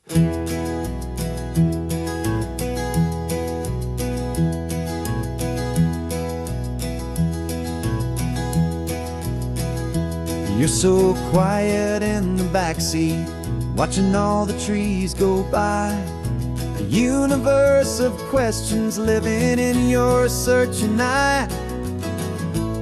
You're so quiet in the backseat, watching all the trees go by. A universe of questions living in your searching eye.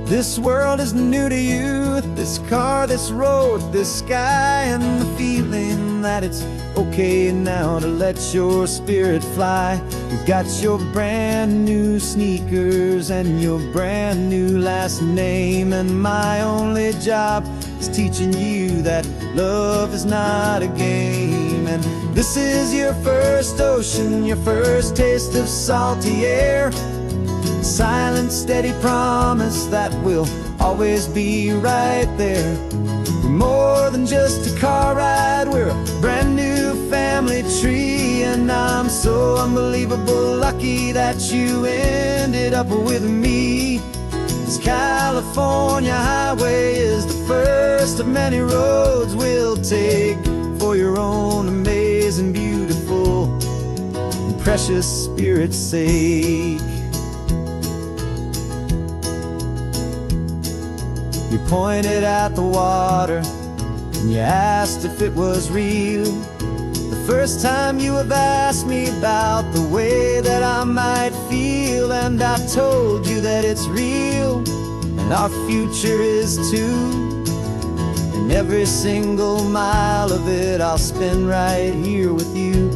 This world is new to you, this car, this road, this sky, and the feeling that it's okay now to let your spirit fly. You've got your brand new sneakers and your brand new last name, and my only job is teaching you that love is not a game. And this is your first ocean, your first taste of salty air. Silent, steady promise that we'll always be right there. We're more than just a car ride, we're a brand new family tree. And I'm so unbelievable lucky that you ended up with me. This California highway is the first of many roads we'll take for your own amazing, beautiful, and precious spirit's sake. You pointed at the water and you asked if it was real. The first time you have asked me about the way that I might feel, and I told you that it's real and our future is too. And every single mile of it I'll spend right here with you.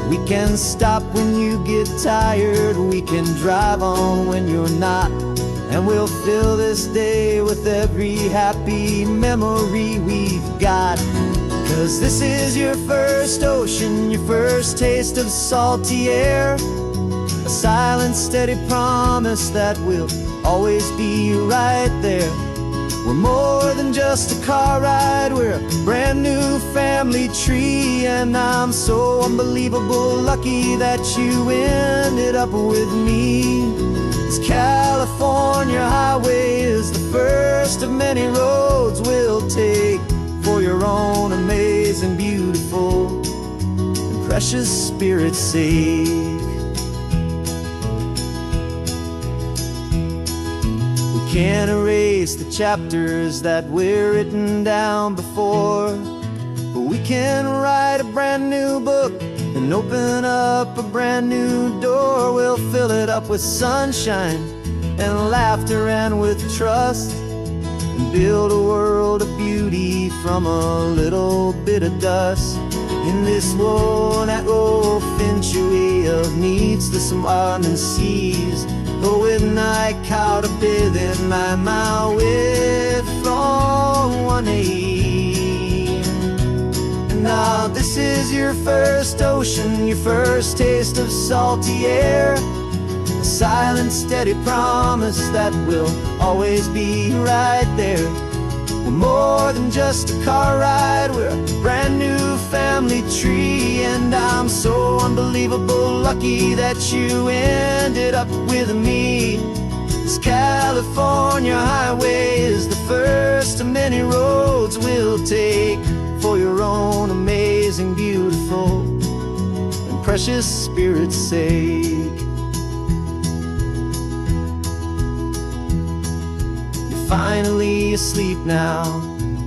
We can stop when you get tired, we can drive on when you're not, and we'll fill this day with every happy memory we've got. 'Cause this is your first ocean, your first taste of salty air. A silent, steady promise that we'll always be right there. We're more than just a car ride, we're a brand new family tree. And I'm so unbelievable lucky that you ended up with me. This California highway is the first of many roads we'll take for your own amazing, beautiful, and precious spirit's sake. We can't erase the chapters that were written down before, but we can write a brand new book and open up a brand new door. We'll fill it up with sunshine and laughter and with trust, and build a world of beauty from a little bit of dust. In this world that eventually of needs the surrounding seas, going I caught a bit in my mouth with from one aim. And now this is your first ocean, your first taste of salty air. A silent, steady promise that we'll always be right there. We're more than just a car ride, we're a brand new family tree. And I'm so unbelievable lucky that you ended up with me. This California highway is the first of many roads we'll take for your own amazing, beautiful, and precious spirit's sake. You're finally asleep now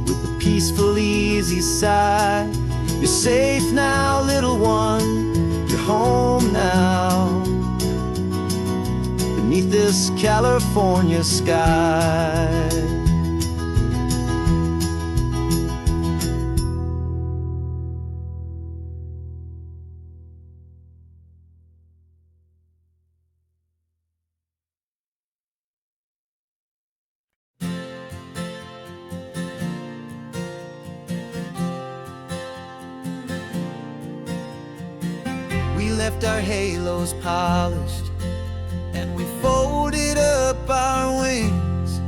with a peaceful, easy sigh. You're safe now, little one, you're home now, beneath this California sky. We left our halos polished and we folded up our wings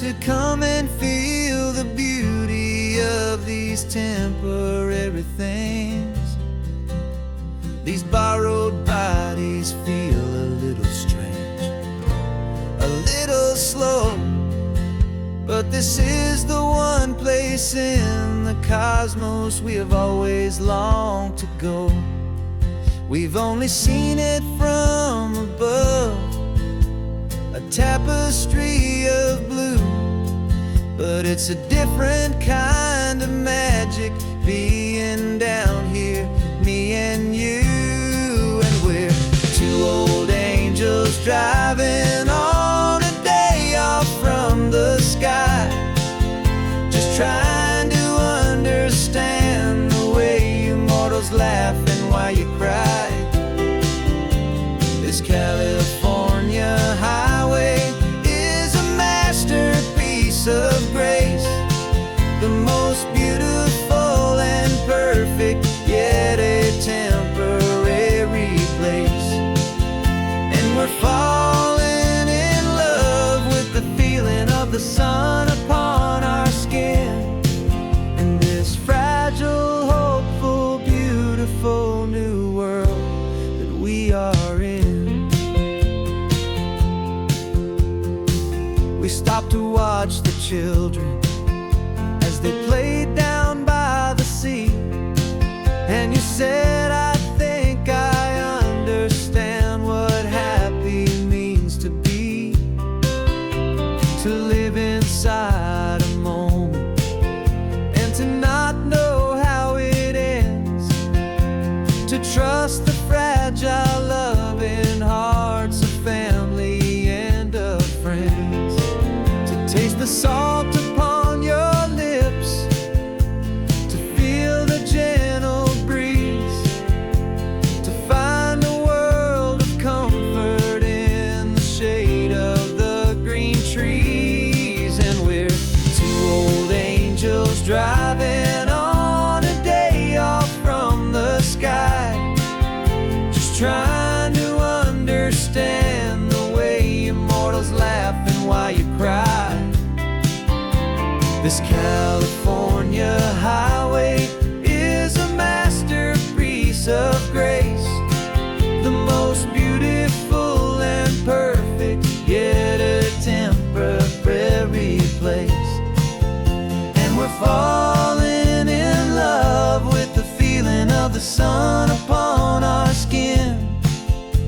to come and feel the beauty of these temporary things. These borrowed bodies feel a little strange, a little slow, but this is the one place in the cosmos we have always longed to ago. We've only seen it from above, a tapestry of blue, but it's a different kind of magic being down here, me and you. And we're two old angels driving on a day off from the sky, just trying to understand the way you mortals laugh and why you cry. This California highway is a masterpiece of grace, the most beautiful and perfect, yet a temporary place. And we're falling in love with the feeling of the sun upon our skin, in this fragile, hopeful, beautiful new world that we are in. We stopped to watch the children as they played down by the sea, and you said, I think I understand what happy means to be, to live inside a moment and to not know how it ends, to trust the fragile loving hearts of family and of friends, to taste the salt upon your lips, to feel the gentle breeze, to find a world of comfort in the shade of the green trees. And we're two old angels driving on a day off from the sky, just trying to understand the way immortals laugh and why you cry. This California highway is a masterpiece of grace, the most beautiful and perfect, yet a temporary place. And we're falling in love with the feeling of the sun upon our skin,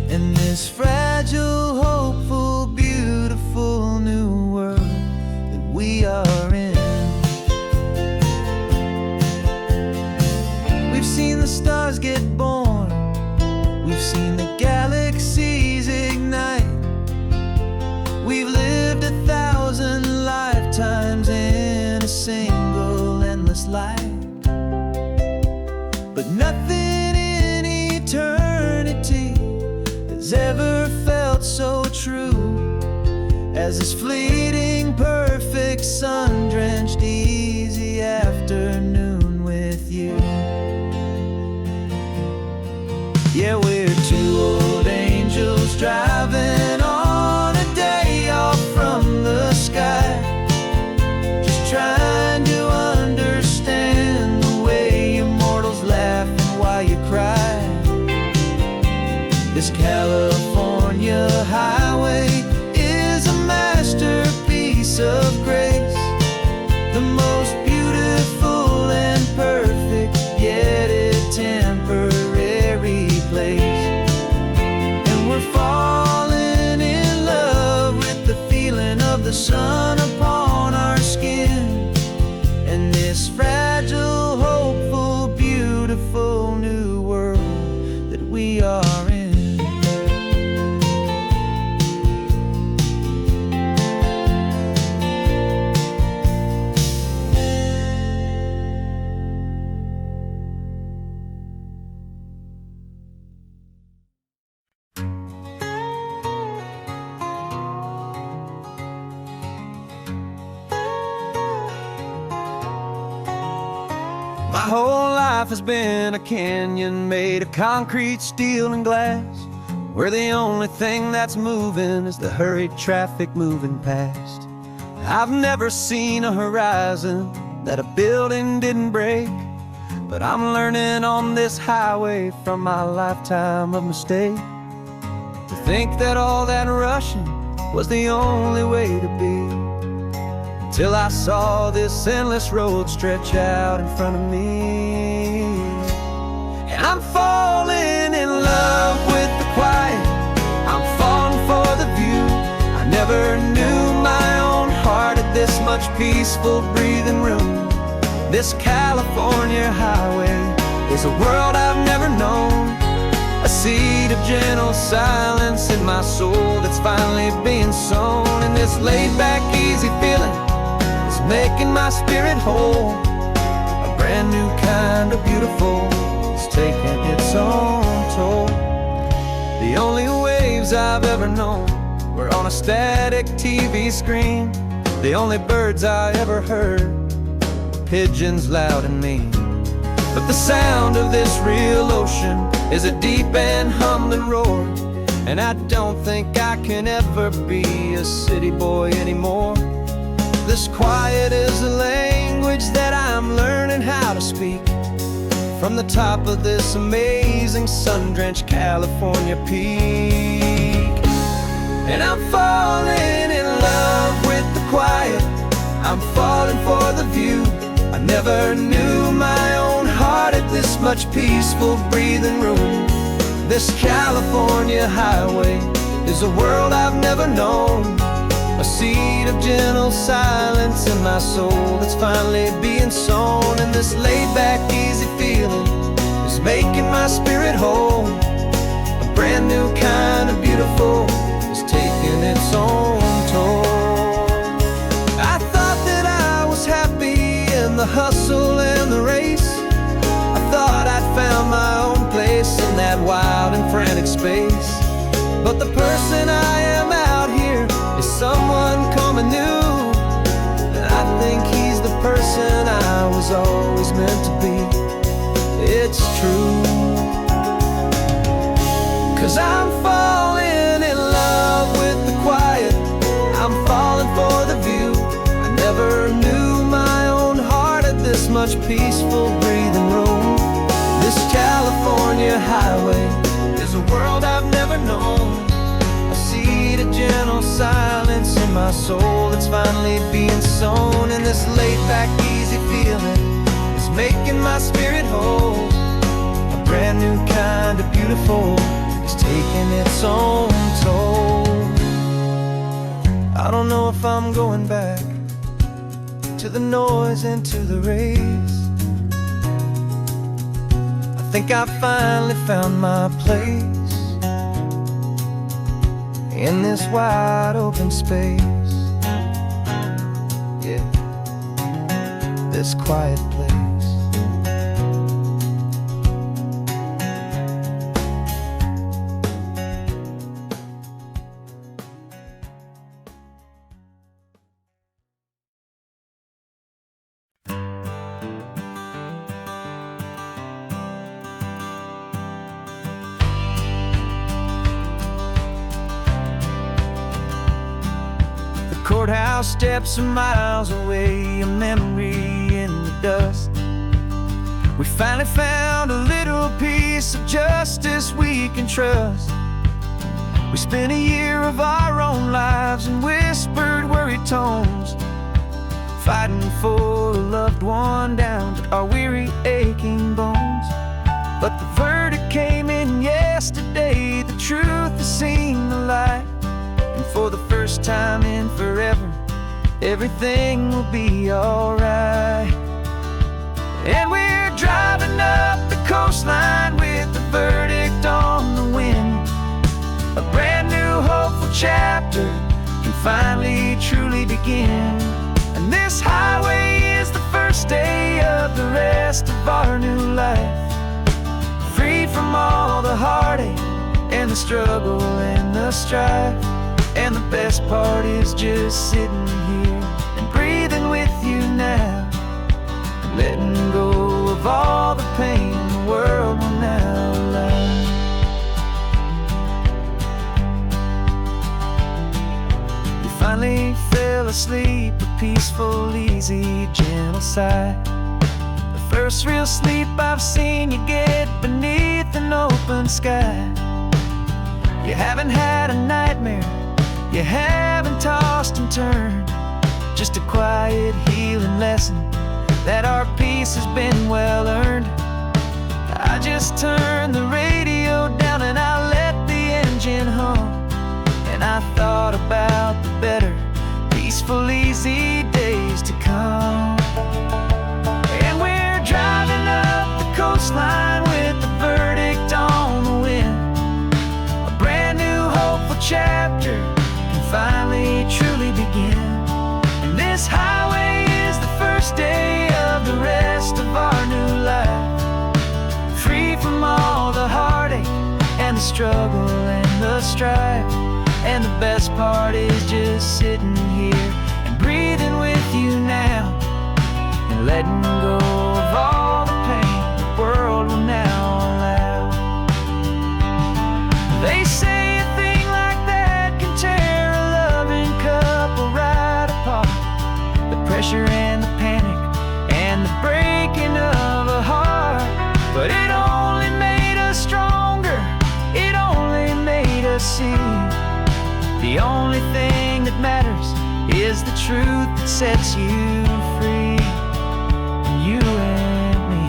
in this fragile, hopeful, beautiful new world that we are in. We've seen the stars get born, we've seen the galaxies ignite, we've lived 1,000 lifetimes in a single endless life, but nothing in eternity has ever felt so true as this fleeting, perfect, sun-drenched, easy afternoon with you. Yeah, we're two old angels driving on a day off from the sky, just trying to understand the way immortals laugh and why you cry. This California highway is a masterpiece of grace, the most beautiful and perfect, yet a temporary place. And we're falling in love with the feeling of the sun upon our skin, and this fragile, hopeful, beautiful new world that we are in. My whole life has been a canyon made of concrete, steel, and glass, where the only thing that's moving is the hurried traffic moving past. I've never seen a horizon that a building didn't break, but I'm learning on this highway from my lifetime of mistakes to think that all that rushing was the only way to be. Till I saw this endless road stretch out in front of me, and I'm peaceful breathing room. This California highway is a world I've never known, a seed of gentle silence in my soul that's finally being sown. And this laid-back, easy feeling is making my spirit whole. A brand new kind of beautiful is taking its own toll. The only waves I've ever known were on a static TV screen. The only birds I ever heard were pigeons loud and mean. But the sound of this real ocean is a deep and humbling roar, and I don't think I can ever be a city boy anymore. This quiet is a language that I'm learning how to speak from the top of this amazing sun-drenched California peak. And I'm falling in love with the quiet, I'm falling for the view. I never knew my own heart had this much peaceful breathing room. This California highway is a world I've never known, a seed of gentle silence in my soul that's finally being sown. And this laid-back, easy feeling is making my spirit whole. A brand new kind of beautiful is taking its own toll. I thought that I was happy in the hustle and the race. I thought I'd found my own place in that wild and frantic space. But the person I am out here is someone coming new, and I think he's the person I was always meant to be. It's true, 'cause I'm falling in love with the quiet, I'm falling for the view. I never knew my own heart had this much peaceful breathing room. This California highway is a world I've never known, a seed of gentle silence in my soul that's finally being sown. And this laid-back, easy feeling is making my spirit whole. A brand new kind of beautiful is taking its own toll. I don't know if I'm going back to the noise and to the race. I think I finally found my place in this wide open space. Yeah, this quiet place. Courthouse steps are miles away, a memory in the dust. We finally found a little piece of justice we can trust. We spent a year of our own lives in whispered, worried tones, fighting for a loved one down to our weary, aching bones. But the verdict came in yesterday, the truth has seen the light. And for the first time in forever, everything will be alright. And we're driving up the coastline with the verdict on the wind. A brand new hopeful chapter can finally truly begin. And this highway is the first day of the rest of our new life, free from all the heartache and the struggle and the strife. And the best part is just sitting here and breathing with you now, and letting go of all the pain the world will now allow. You finally fell asleep, a peaceful, easy, gentle sigh. The first real sleep I've seen you get beneath an open sky. You haven't had a nightmare, you haven't tossed and turned, just a quiet healing lesson that our peace has been well earned. I just turned the radio down and I let the engine hum, and I thought about the better, peaceful, easy days to coastline with the verdict on the wind. A brand new hopeful chapter can finally truly begin. And this highway is the first day of the rest of our new life, free from all the heartache and the struggle and the strife. And the best part is just sitting here and breathing with you now, and letting go of all the pain the world will now allow. They say a thing like that can tear a loving couple right apart. The pressure and the panic and the breaking of a heart. But it only made us stronger, it only made us see the only thing that matters is the truth that sets you free, you and me.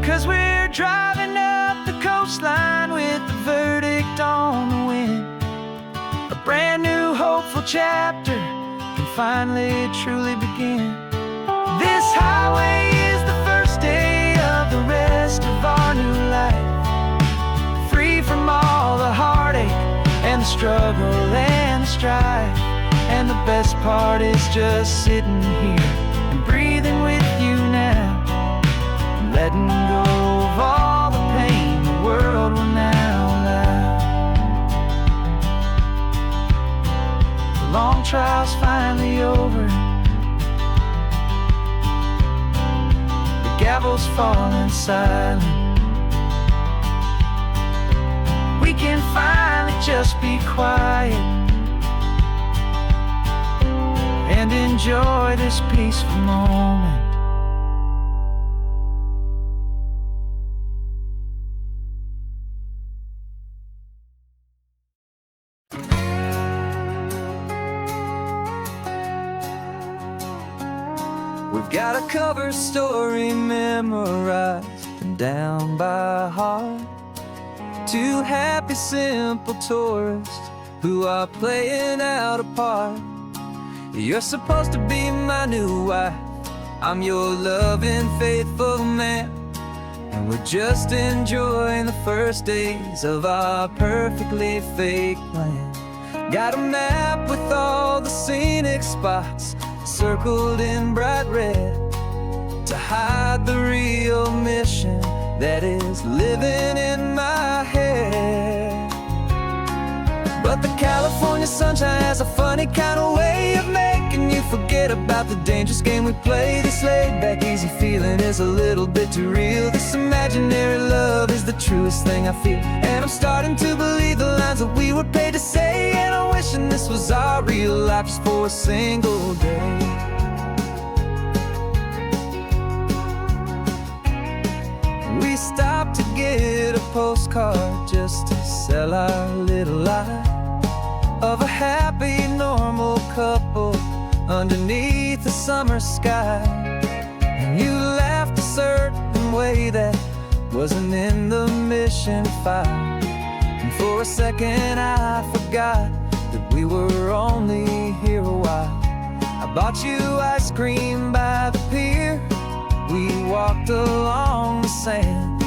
'Cause we're driving up the coastline with the verdict on the wind. A brand new hopeful chapter can finally truly begin. This highway is the first day of the rest of our new life, free from all the heartache and the struggle and the strife. And the best part is just sitting here and breathing with you now, and letting go of all the pain the world will now allow. The long trial's finally over, the gavel's falling silent. We can finally just be quiet and enjoy this peaceful moment. We've got a cover story memorized and down by heart. Two happy, simple tourists who are playing out a part. You're supposed to be my new wife, I'm your loving, faithful man, and we're just enjoying the first days of our perfectly fake plan. Got a map with all the scenic spots circled in bright red to hide the real mission that is living in my head. But the California sunshine has a funny kind of way of making you forget about the dangerous game we play. This laid-back, easy feeling is a little bit too real. This imaginary love is the truest thing I feel, and I'm starting to believe the lines that we were paid to say. And I'm wishing this was our real life just for a single day. We stopped to get a postcard just to sell our little lie of a happy, normal couple underneath the summer sky. And you laughed a certain way that wasn't in the mission file, and for a second I forgot that we were only here a while. I bought you ice cream by the pier, we walked along the sand,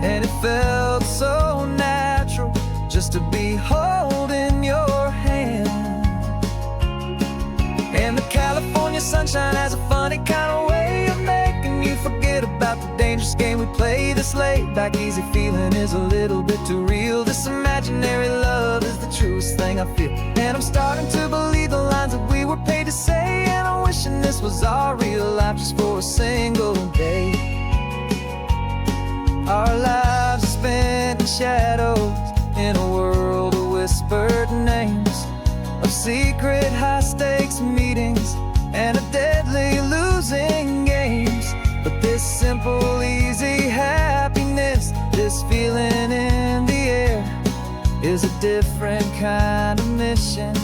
and it felt so natural just to be holding your hand. And the California sunshine has a funny kind of way of making you forget about the dangerous game we play. This laid-back, easy feeling is a little bit too real. This imaginary love is the truest thing I feel, and I'm starting to believe the lines that we were paid to say. And I'm wishing this was our real life just for a single day. Our lives are spent in shadows in a world of whispered names, of secret high-stakes meetings and of deadly losing games. But this simple, easy happiness, this feeling in the air, is a different kind of mission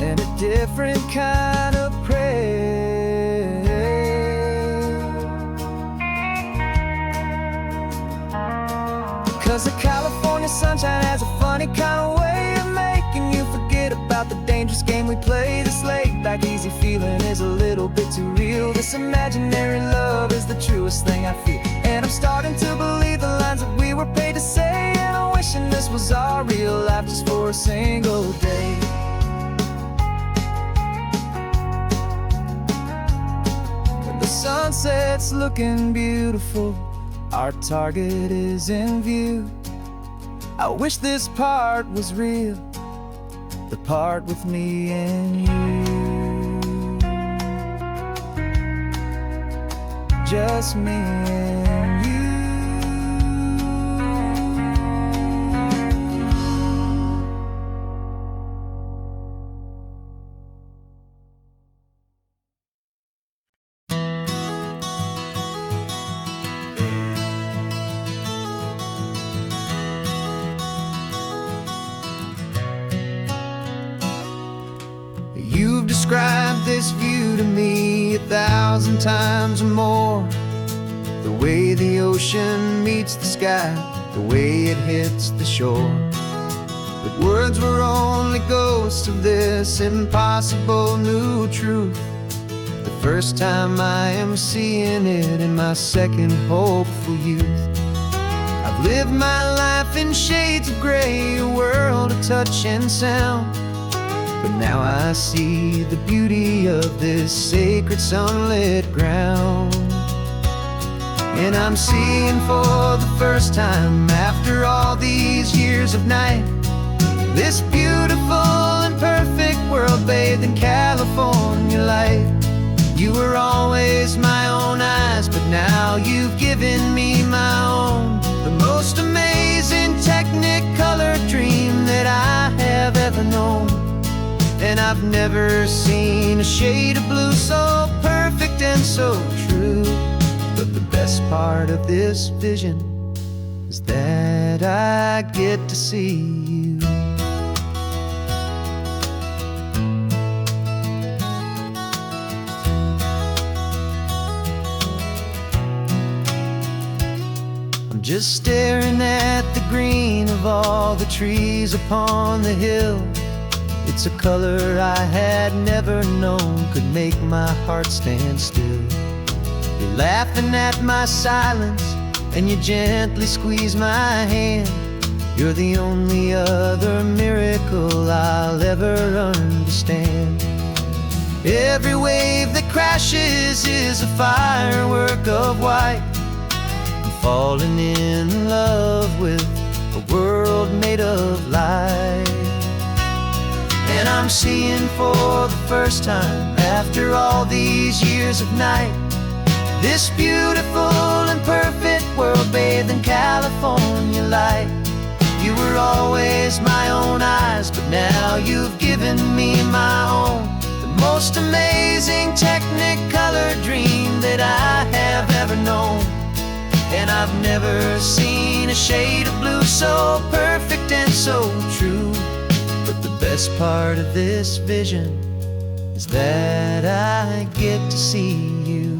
and a different kind of prayer. 'Cause the California sunshine has a funny kind of way of making you forget about the dangerous game we play. This laid-back, easy feeling is a little bit too real. This imaginary love is the truest thing I feel, and I'm starting to believe the lines that we were paid to say, and I'm wishing this was our real life just for a single day. When the sunset's looking beautiful, our target is in view. I wish this part was real, the part with me and you. Just me and you. You've described this view to me 1,000 times or more. The way the ocean meets the sky, the way it hits the shore. But words were only ghosts of this impossible new truth. The first time I am seeing it in my second hopeful youth. I've lived my life in shades of gray, a world of touch and sound. But now I see the beauty of this sacred sunlit ground. And I'm seeing for the first time, after all these years of night, this beautiful and perfect world bathed in California light. You were always my own eyes, but now you've given me my own. The most amazing technicolor dream that I have ever known. And I've never seen a shade of blue so perfect and so true. But the best part of this vision is that I get to see you. I'm just staring at the green of all the trees upon the hill. It's a color I had never known could make my heart stand still. You're laughing at my silence, and you gently squeeze my hand. You're the only other miracle I'll ever understand. Every wave that crashes is a firework of white. I'm falling in love with a world made of light. And I'm seeing for the first time, after all these years of night, this beautiful and perfect world bathed in California light. You were always my own eyes, but now you've given me my own. The most amazing technicolor dream that I have ever known. And I've never seen a shade of blue so perfect and so true. But the best part of this vision is that I get to see you.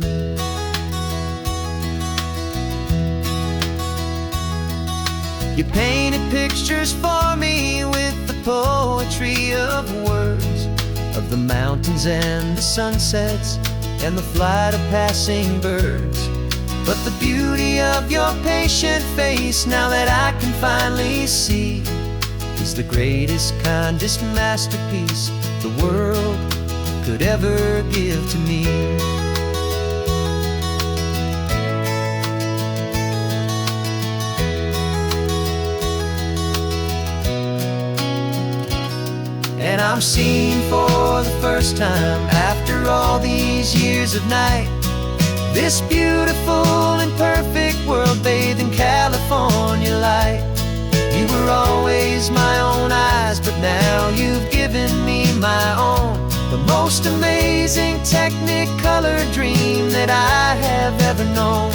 You painted pictures for me with the poetry of words, of the mountains and the sunsets and the flight of passing birds. But the beauty of your patient face, now that I can finally see, is the greatest, kindest masterpiece the world could ever give to me. And I'm seeing for the first time, after all these years of night, this beautiful and perfect world bathed in California light. You were always my own eyes, but now you've given me my own. The most amazing technicolor dream that I have ever known.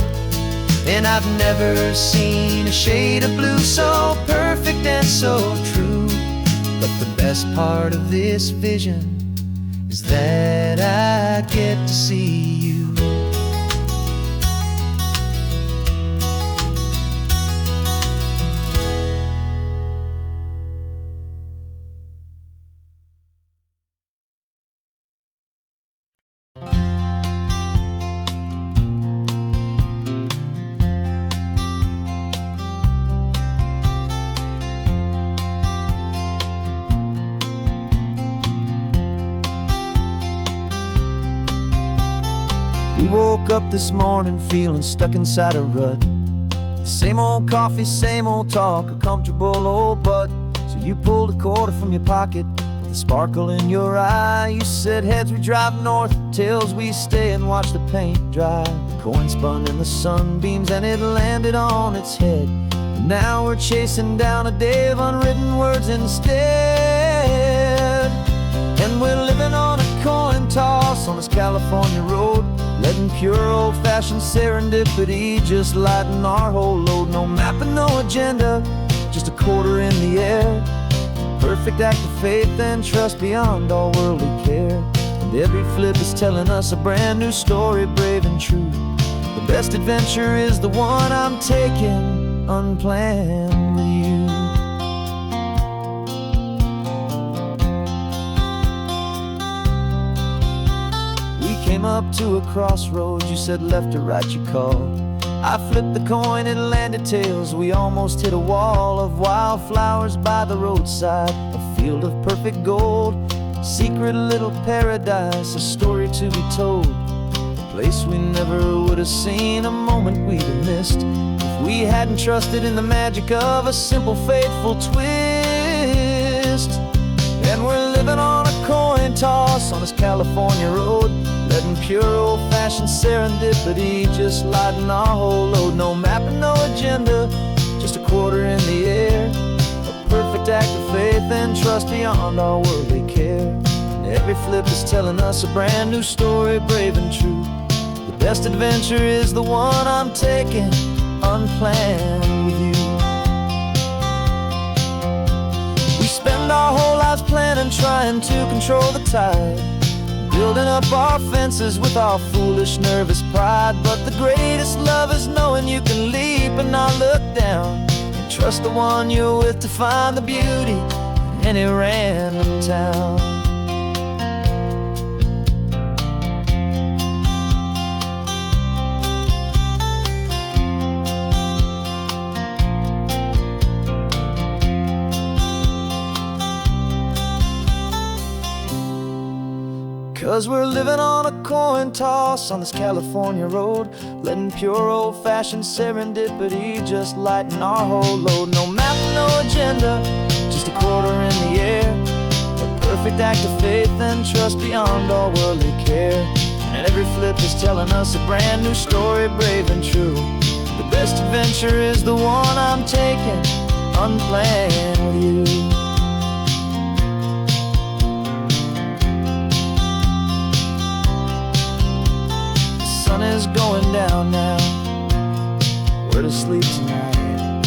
And I've never seen a shade of blue so perfect and so true. But the best part of this vision is that I get to see you. up this morning feeling stuck inside a rut. Same old coffee, same old talk, a comfortable old butt. So you pulled a quarter from your pocket with a sparkle in your eye. You said, heads we drive north, tails we stay and watch the paint dry. The coin spun in the sunbeams and it landed on its head. And now we're chasing down a day of unwritten words instead. And we're living on a coin toss on this California road, letting pure old-fashioned serendipity just lighten our whole load. No map and no agenda, just a quarter in the air. Perfect act of faith and trust beyond all worldly care. And every flip is telling us a brand new story, brave and true. The best adventure is the one I'm taking unplanned with you. Came up to a crossroads, you said left or right you called. I flipped the coin, it landed tails. We almost hit a wall of wildflowers by the roadside, a field of perfect gold, secret little paradise, a story to be told, a place we never would have seen, a moment we'd have missed if we hadn't trusted in the magic of a simple faithful twist. And we're living on a coin toss on this California road, letting pure old-fashioned serendipity just lighten our whole load. No map and no agenda, just a quarter in the air. A perfect act of faith and trust beyond our worldly care. And every flip is telling us a brand new story, brave and true. The best adventure is the one I'm taking unplanned with you. We spend our whole lives planning, trying to control the tide, building up our fences with our foolish, nervous pride. But the greatest love is knowing you can leap and not look down, and trust the one you're with to find the beauty in any random town. 'Cause we're living on a coin toss on this California road, letting pure old-fashioned serendipity just lighten our whole load. No map, no agenda, just a quarter in the air. A perfect act of faith and trust beyond all worldly care. And every flip is telling us a brand new story, brave and true. The best adventure is the one I'm taking unplanned with you. The sun is going down now, we're to sleep tonight.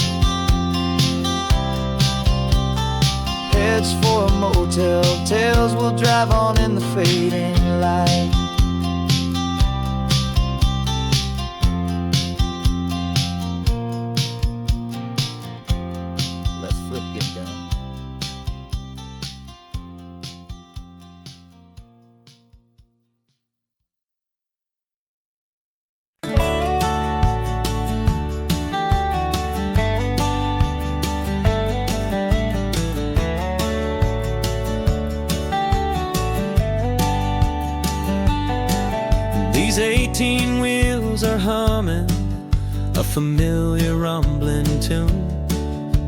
Heads for a motel, tails will drive on in the fading light. Let's flip get down. These 18 wheels are humming a familiar rumbling tune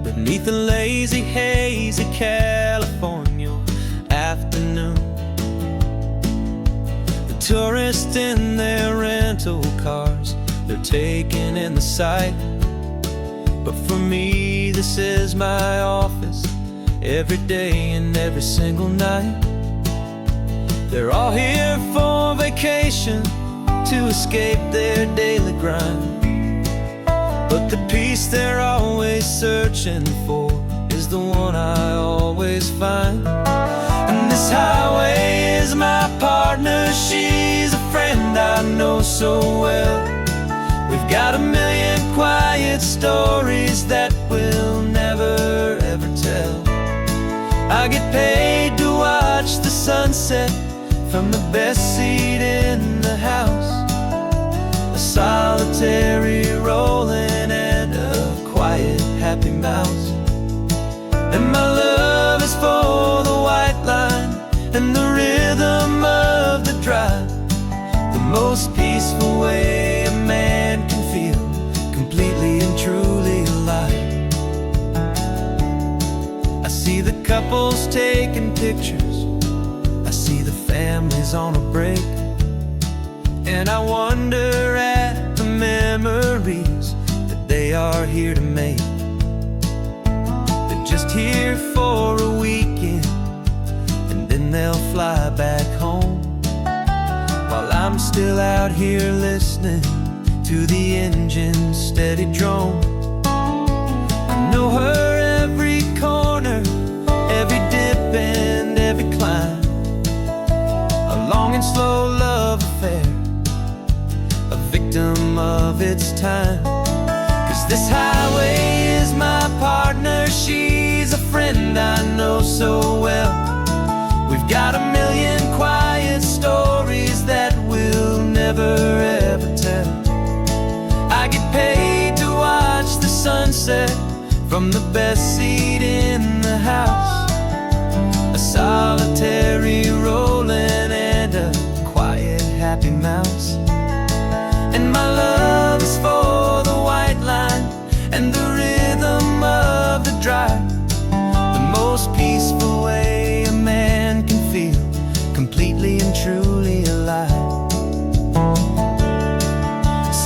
beneath the lazy haze of California afternoon. The tourists in their rental cars, they're taking in the sight. But for me, this is my office every day and every single night. They're all here for vacation, to escape their daily grind. But the peace they're always searching for is the one I always find. And this highway is my partner, she's a friend I know so well. We've got a million quiet stories that we'll never ever tell. I get paid to watch the sunset from the best seat in the house, a solitary rolling and a quiet happy mouse. And my love is for the white line and the rhythm of the drive, the most peaceful way couples taking pictures. I see the families on a break, and I wonder at the memories that they are here to make. They're just here for a weekend, and then they'll fly back home, while I'm still out here listening to the engine's steady drone. I know her every corner, every dip and every climb, a long and slow love affair, a victim of its time. 'Cause this highway is my partner, she's a friend I know so well. We've got a million quiet stories that we'll never ever tell. I get paid to watch the sunset from the best seat in the house, a solitary rolling and a quiet happy mouse. And my love is for the white line and the rhythm of the drive, the most peaceful way a man can feel completely and truly alive.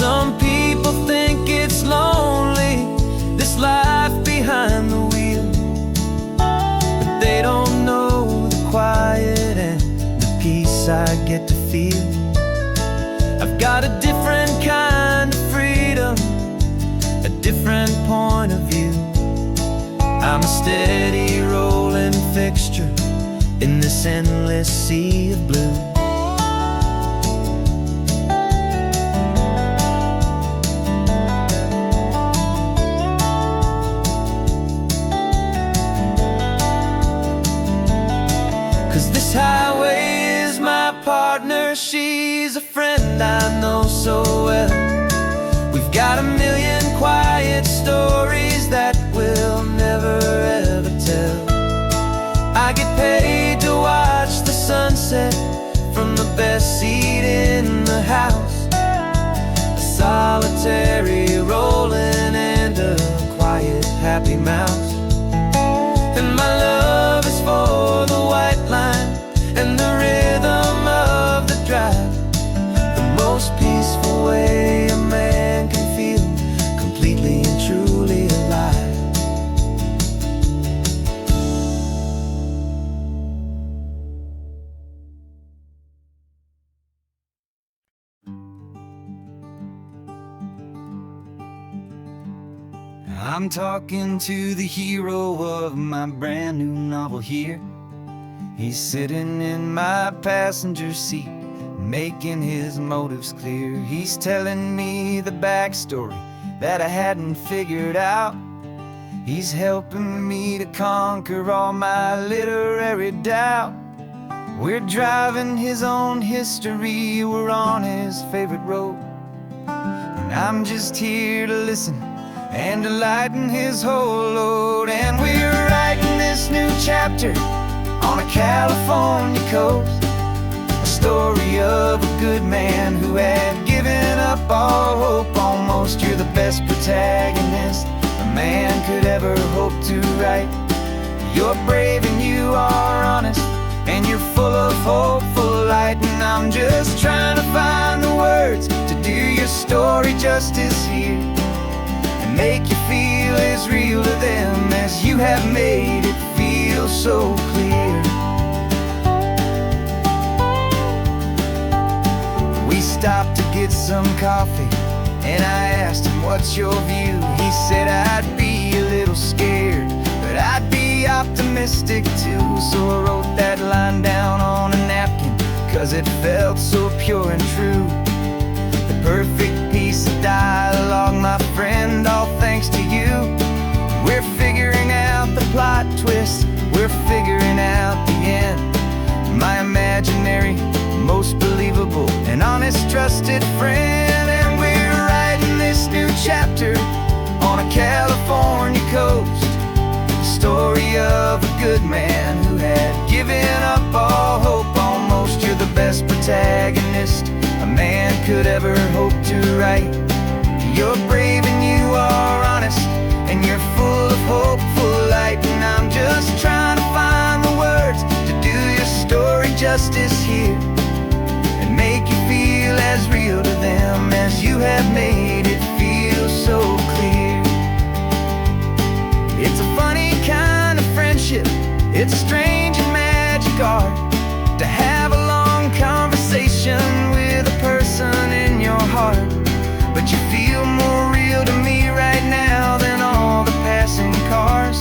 Some people think it's lonely, this life behind the wheel, but they don't know the quiet and the peace I get to feel. I've got a different kind of freedom, a different point of view. I'm a steady rolling fixture in this endless sea of blue. 'Cause this highway is my partner, she's a friend I know so well. We've got a million quiet stories that we'll never ever tell. I get paid to watch the sunset from the best seat in the house, a solitary rolling and a quiet happy mouse. And my love is for the white line and the rhythm of the drive, the most peaceful way a man can feel completely and truly alive. I'm talking to the hero of my brand new novel here. He's sitting in my passenger seat, making his motives clear. He's telling me the backstory that I hadn't figured out. He's helping me to conquer all my literary doubt. We're driving his own history, we're on his favorite road, and I'm just here to listen and to lighten his whole load. And we're writing this new chapter on a California coast, a story of a good man who had given up all hope almost. You're the best protagonist a man could ever hope to write. You're brave and you are honest, and you're full of hopeful light. And I'm just trying to find the words to do your story justice here, and make you feel as real to them as you have made it feel so clear. We stopped to get some coffee, and I asked him, what's your view? He said, I'd be a little scared, but I'd be optimistic too. So I wrote that line down on a napkin, 'cause it felt so pure and true. The perfect piece of dialogue, my friend, all thanks to you. We're figuring out the plot twist, we're figuring out the end. My imaginary, most believable and honest trusted friend. And we're writing this new chapter on a California coast, the story of a good man who had given up all hope almost. You're the best protagonist a man could ever hope to write. You're brave and you are honest, and you're full of hopeful light. And I'm just trying to find justice here and make you feel as real to them as you have made it feel so clear. It's a funny kind of friendship, it's a strange and magic art to have a long conversation with a person in your heart. But you feel more real to me right now than all the passing cars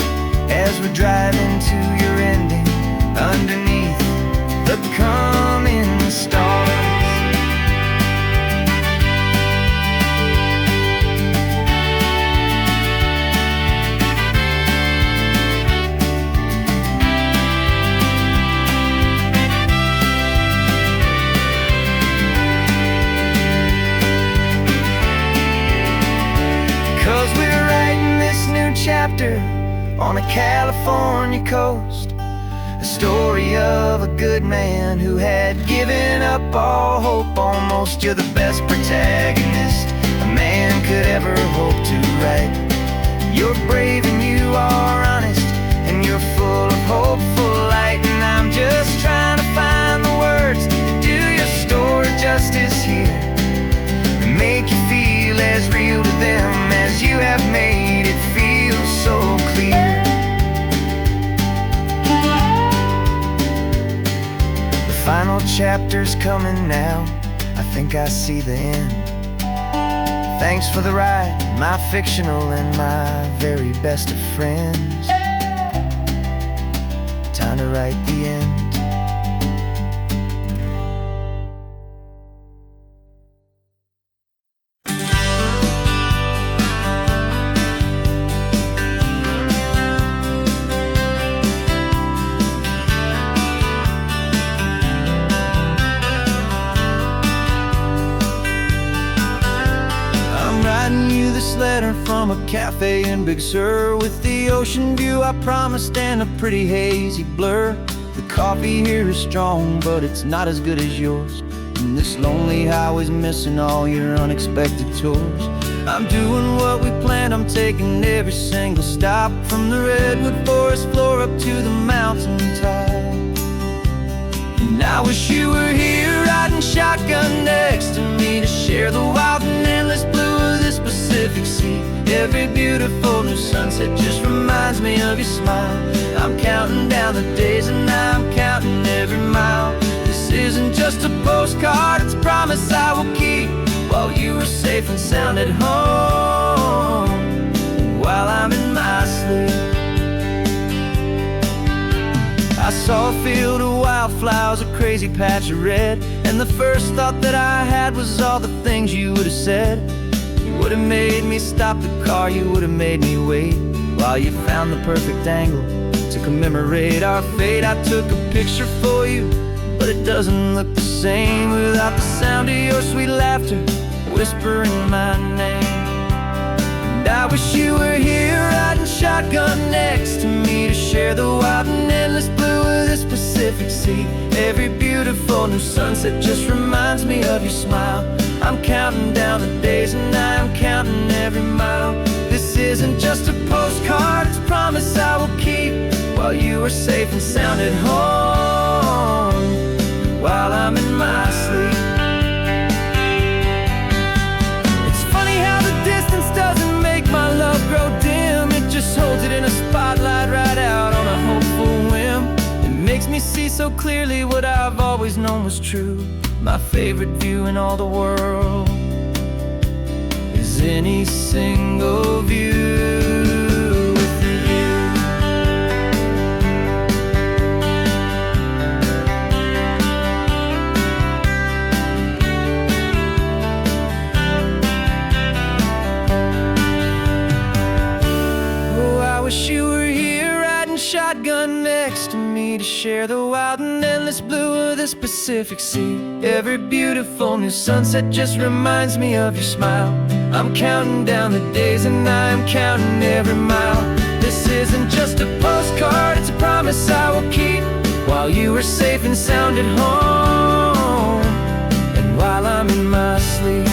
as we're driving to your ending underneath the coming stars. 'Cause we're writing this new chapter on a California coast, a story of a good man who had given up all hope almost. You're the best protagonist a man could ever hope to write. You're brave and you are honest, and you're full of hopeful light. And I'm just trying to find the words to do your story justice here and make you feel as real to them as you have made it feel so clear. The final chapter's coming now, I think I see the end. Thanks for the ride, my fictional and my very best of friends. Time to write the end. This letter from a cafe in Big Sur with the ocean view I promised and a pretty hazy blur. The coffee here is strong, but it's not as good as yours. And this lonely highway's missing all your unexpected tours. I'm doing what we planned, I'm taking every single stop, from the redwood forest floor up to the mountain top. And I wish you were here riding shotgun next to me to share the wild and endless blue of this Pacific Sea. Every beautiful new sunset just reminds me of your smile. I'm counting down the days and I'm counting every mile. This isn't just a postcard, it's a promise I will keep, while you are safe and sound at home, while I'm in my sleep. I saw a field of wildflowers, a crazy patch of red, and the first thought that I had was all the things you would have said. You would have made me stop the car, you would have made me wait, while you found the perfect angle to commemorate our fate. I took a picture for you, but it doesn't look the same without the sound of your sweet laughter whispering my name. And I wish you were here riding shotgun next to me to share the wild and endless blue of this Pacific Sea. Every beautiful new sunset just reminds me of your smile. I'm counting down the days and I'm counting every mile. This isn't just a postcard, it's a promise I will keep, while you are safe and sound at home, while I'm in my sleep. It's funny how the distance doesn't make my love grow dim. It just holds it in a spotlight right out on a hopeful whim. It makes me see so clearly what I've always known was true. My favorite view in all the world is any single view with you. Oh, I wish you were here riding shotgun next to me to share the wild and endless blue of this Pacific Sea. Every beautiful new sunset just reminds me of your smile. I'm counting down the days and I'm counting every mile. This isn't just a postcard, it's a promise I will keep, while you are safe and sound at home, and while I'm in my sleep.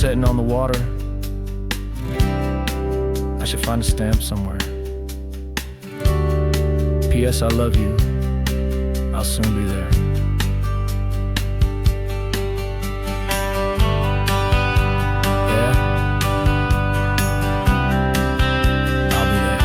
setting on the water. I should find a stamp somewhere. P.S. I love you. I'll soon be there. Yeah? I'll be there.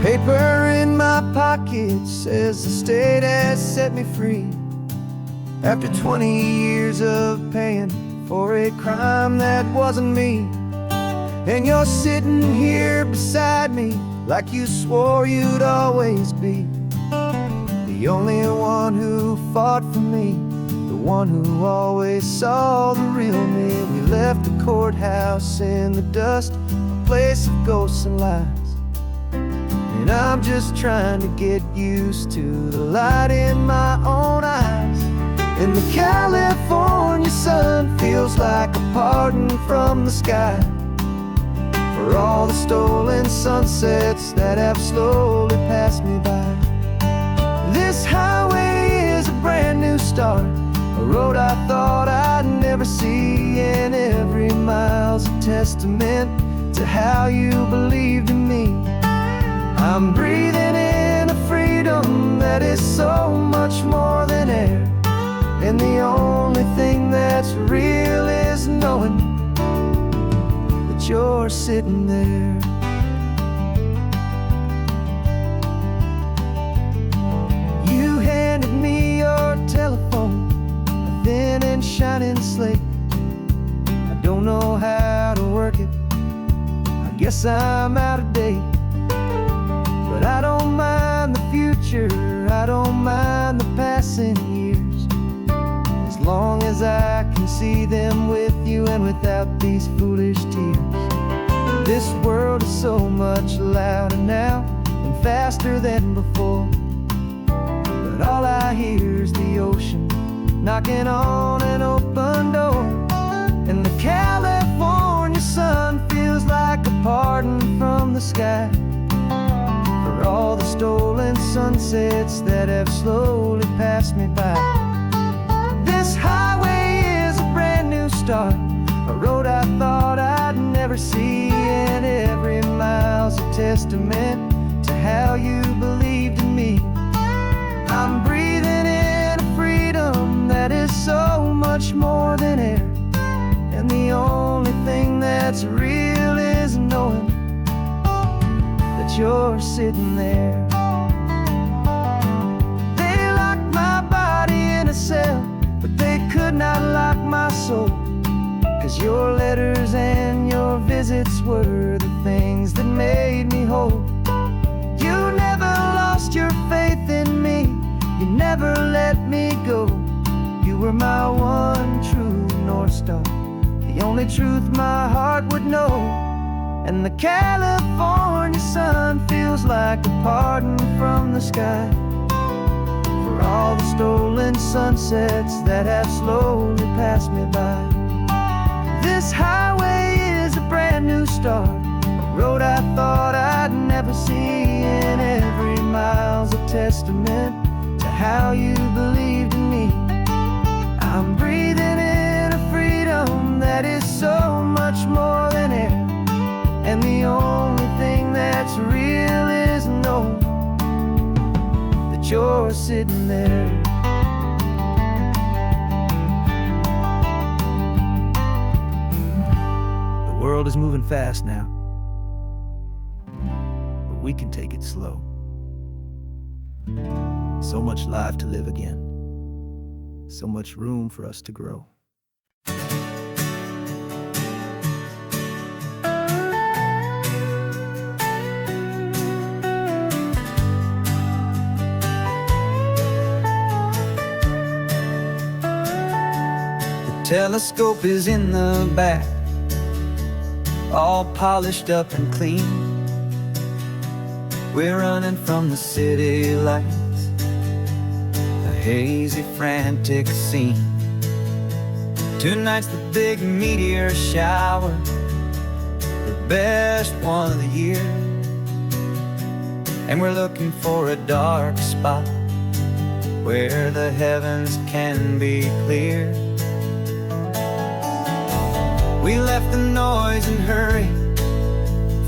Paper in my pocket says the state has set me free after 20 years of paying for a crime that wasn't me. And you're sitting here beside me like you swore you'd always be the only one who fought for me, the one who always saw the real me. We left the courthouse in the dust, a place of ghosts and lies. And I'm just trying to get used to the light in my own eyes. And the California sun feels like a pardon from the sky for all the stolen sunsets that have slowly passed me by. This highway is a brand new start, a road I thought I'd never see, and every mile's a testament to how you believed in me. I'm breathing in a freedom that is so much more than air, and the only thing that's real is knowing that you're sitting there. You handed me your telephone, a thin and shining slate. I don't know how to work it, I guess I'm out of date. But I don't mind the future, I don't mind the passing years, as long as I can see them with you and without these foolish tears. This world is so much louder now and faster than before, but all I hear is the ocean knocking on an open door. And the California sun feels like a pardon from the sky for all the stolen sunsets that have slowly passed me by. This highway is a brand new start, a road I thought I'd never see, and every mile's a testament to how you believed in me. I'm breathing in a freedom that is so much more than air, and the only thing that's real is knowing that you're sitting there. They locked my body in a cell, but they could not lock my soul, 'cause your letters and your visits were the things that made me whole. You never lost your faith in me, you never let me go. You were my one true North Star, the only truth my heart would know. And the California sun feels like a pardon from the sky for all the stolen sunsets that have slowly passed me by. This highway is a brand new start, a road I thought I'd never see, and every mile's a testament to how you believed in me. I'm breathing in a freedom that is so much more than air, and the only thing that's real is knowing that you're sitting there. The world is moving fast now, but we can take it slow. So much life to live again, so much room for us to grow. Telescope is in the back, all polished up and clean. We're running from the city lights, a hazy, frantic scene. Tonight's the big meteor shower, the best one of the year. And we're looking for a dark spot where the heavens can be clear. We left the noise and hurry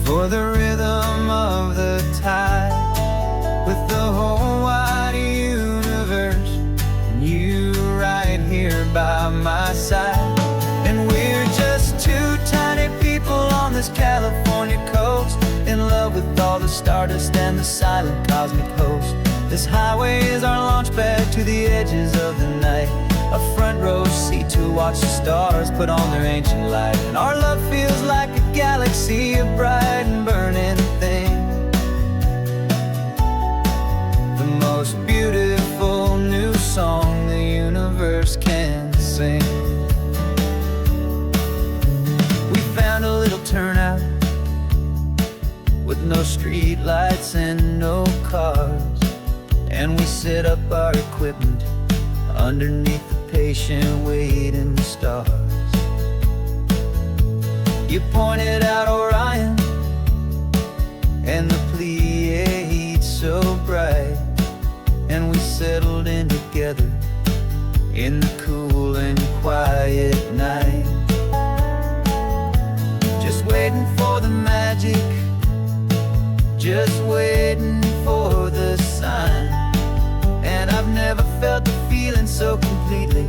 for the rhythm of the tide, with the whole wide universe and you right here by my side. And we're just two tiny people on this California coast, in love with all the stardust and the silent cosmic host. This highway is our launch pad to the edges of the night, a front row seat to watch the stars put on their ancient light. And our love feels like a galaxy, a bright and burning thing, the most beautiful new song the universe can sing. We found a little turnout with no street lights and no cars, and we set up our equipment underneath the patient waiting stars. You pointed out Orion and the Pleiades so bright, and we settled in together in the cool and quiet night, just waiting for the magic, just waiting for the sign. And I've never felt the feeling so completely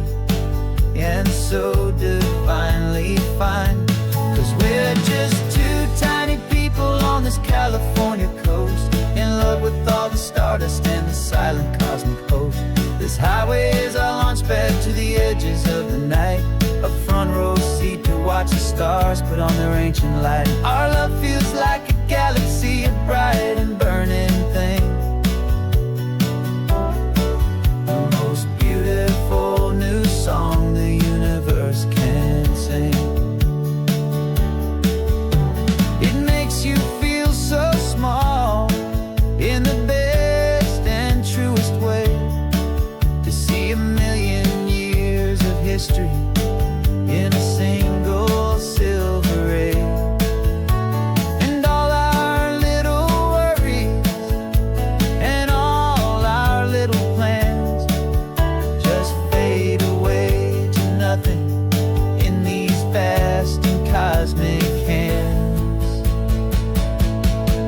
and so divinely fine. 'Cause we're just two tiny people on this California coast, in love with all the stardust and the silent cosmic host. This highway is our launch pad to the edges of the night, a front row seat to watch the stars put on their ancient light. Our love feels like a galaxy, a bright and burning thing, the most beautiful new song the universe can sing. It makes you feel so small in the best and truest way, to see a million years of history in a single silver ray. And all our little worries and all our little plans just fade away to nothing in these vast and cosmic hands.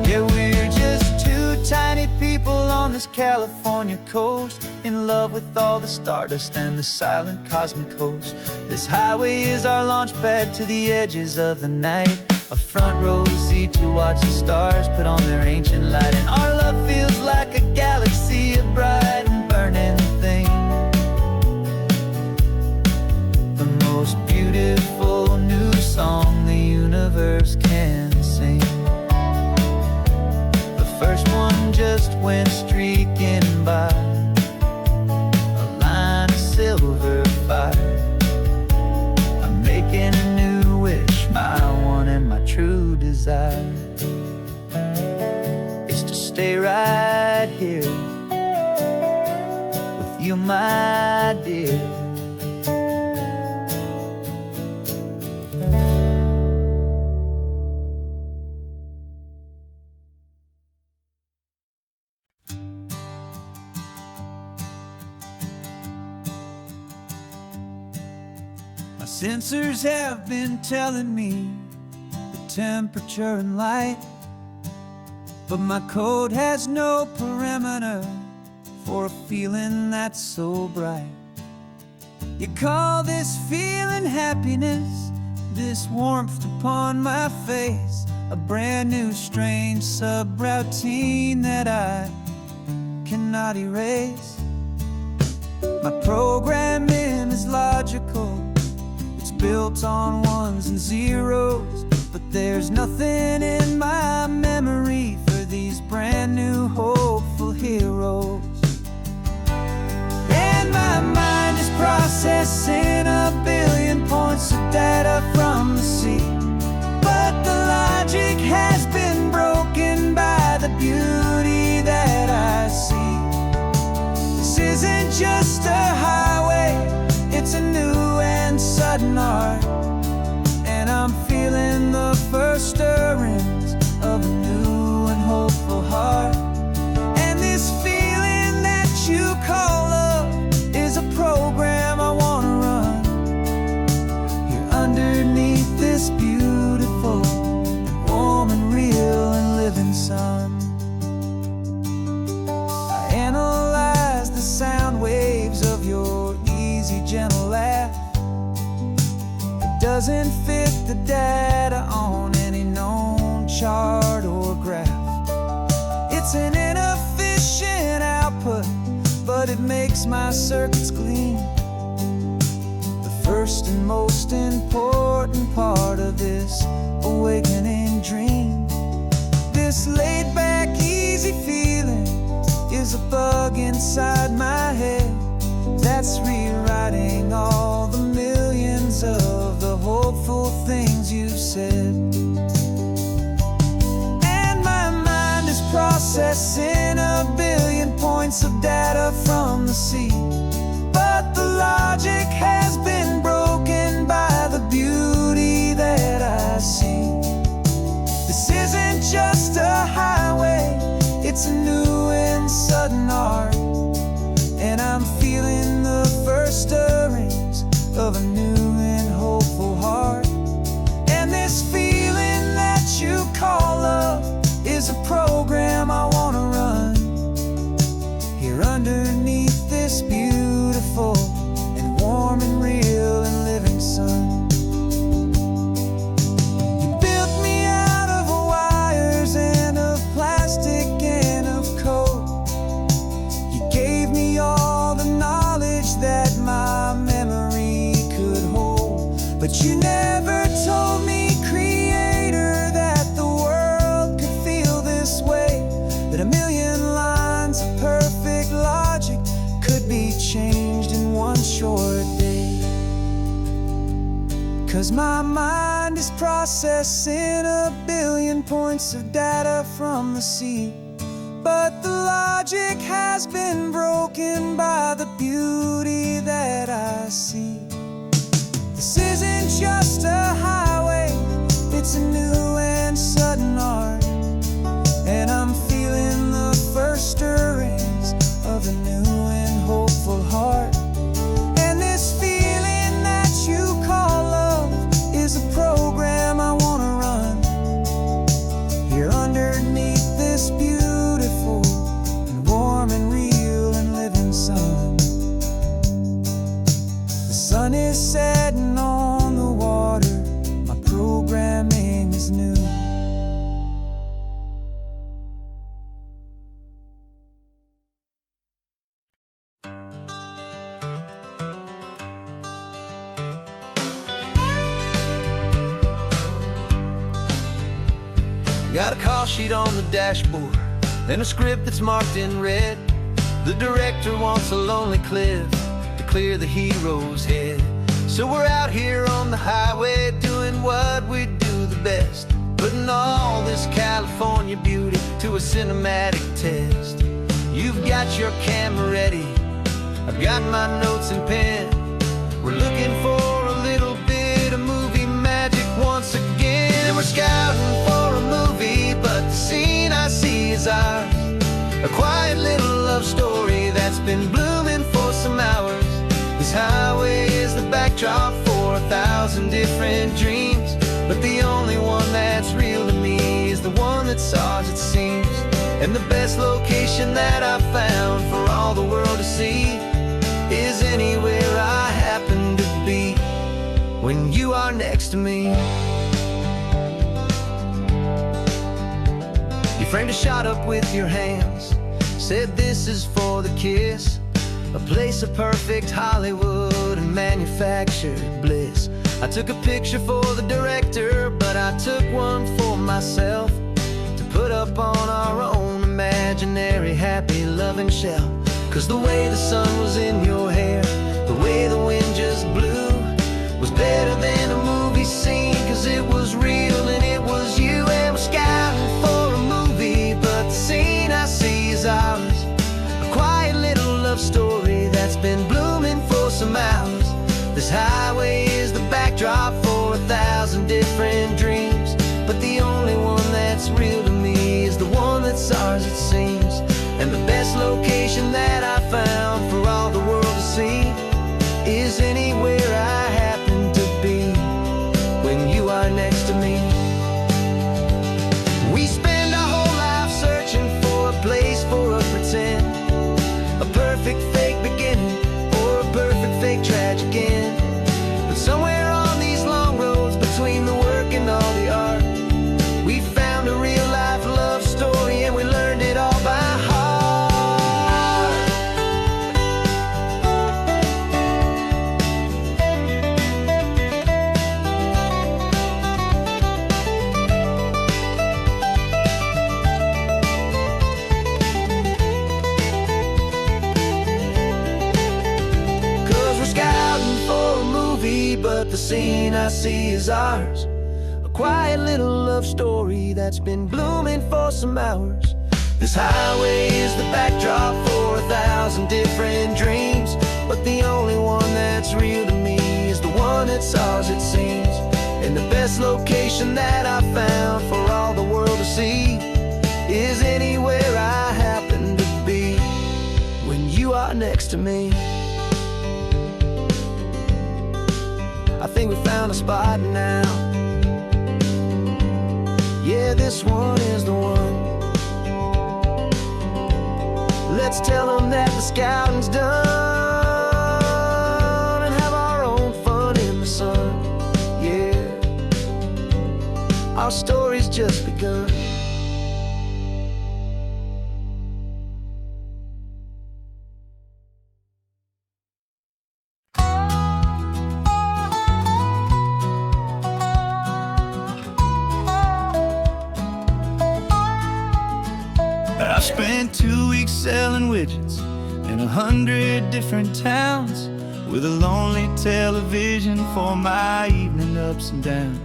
Yeah, we're just two tiny people on this California coast, in love with all the stardust and the silent cosmic host. This highway is our launch pad to the edges of the night, a front row seat to watch the stars put on their ancient light. And our love feels like a galaxy, a bright and burning thing, the most beautiful new song the universe can sing. The first one just went streaking by, a line of silver fire. I'm making a new wish, my one and my true desire is to stay right here with you, my dear. Sensors have been telling me the temperature and light, but my code has no perimeter for a feeling that's so bright. You call this feeling happiness, this warmth upon my face, a brand new strange subroutine that I cannot erase. My programming is logical, built on ones and zeros, but there's nothing in my memory for these brand new hopeful heroes. And my mind is processing a billion points of data from the sea, but the logic has been broken by the beauty just a highway, it's a new and sudden art. And I'm feeling the first stirrings of a new and hopeful heart. And this feeling that you call love is a program I wanna run here underneath this beautiful, warm and real and living sun. I analyze the sound waves of your easy, gentle laugh. It doesn't fit the data on any known chart or graph. It's an inefficient output, but it makes my circuits clean. The first and most important part of this awakening dream. This laid-back, easy feeling is a bug inside my head that's rewriting all the millions of the hopeful things you've said. And my mind is processing a billion points of data from the sea, but the logic has been broken by the beauty that I see. This isn't just a highway, it's a new and sudden art. And I'm feeling the first stirrings of a new and hopeful heart. And this feeling that you call love is a program I wanna run here underneath this beautiful and warm and real and living sun. You built me out of wires and of plastic and of code. You gave me all the knowledge that my memory could hold, but you never told me, Creator, that the world could feel this way, that a million lines of perfect logic could be changed in one short day. 'Cause my mind is processing a billion points of data from the sea, but the logic has been broken by the beauty that I see. This isn't just a highway, it's a new and sudden art. And I'm feeling the first stirrings of a new and hopeful heart. And this feeling that you call love is a program I wanna run here underneath this beautiful and warm and real and living sun. The sun is setting on the water, my programming is new. Got a call sheet on the dashboard and a script that's marked in red. The director wants a lonely cliff to clear the hero's head. So we're out here on the highway doing what we do the best, putting all this California beauty to a cinematic test. You've got your camera ready, I've got my notes and pen. We're looking for a little bit of movie magic once again. And we're scouting for a movie, but the scene I see is ours. A quiet little love story that's been blooming for some hours. This highway is the backdrop for 1,000 different dreams, but the only one that's real to me is the one that's ours, it seems. And the best location that I've found for all the world to see is anywhere I happen to be when you are next to me. You framed a shot up with your hands, said this is for the kiss, a place of perfect Hollywood and manufactured bliss. I took a picture for the director, but I took one for myself to put up on our own imaginary happy loving shelf. 'Cause the way the sun was in your hair, the way the wind just blew, was better than a movie scene. 'Cause it was real and it was you. And we're scouting for a movie, but the scene I see is ours. A quiet little love story that's but the scene I see is ours. A quiet little love story that's been blooming for some hours. This highway is the backdrop for 1,000 different dreams, but the only one that's real to me is the one that's ours, it seems. And the best location that I found for all the world to see is anywhere I happen to be when you are next to me. I think we found a spot now. Yeah, this one is the one. Let's tell them that the scouting's done and have our own fun in the sun. Yeah, our story's just begun. I spent 2 weeks selling widgets in 100 different towns, with a lonely television for my evening ups and downs.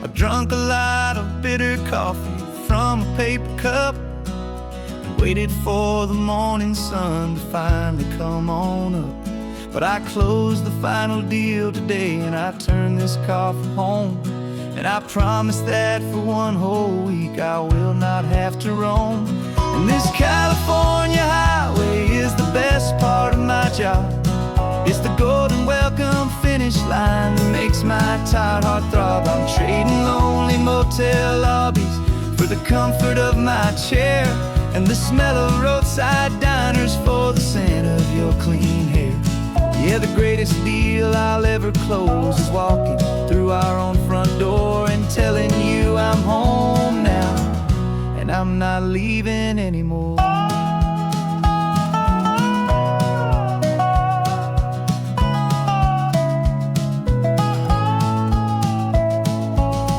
I drunk a lot of bitter coffee from a paper cup and waited for the morning sun to finally come on up. But I closed the final deal today and I turned this car from home. And I promise that for one whole week I will not have to roam. And this California highway is the best part of my job. It's the golden welcome finish line that makes my tired heart throb. I'm trading lonely motel lobbies for the comfort of my chair, and the smell of roadside diners for the scent of your clean hair. Yeah, the greatest deal I'll ever close is walking through our own front door and telling you I'm home now, and I'm not leaving anymore.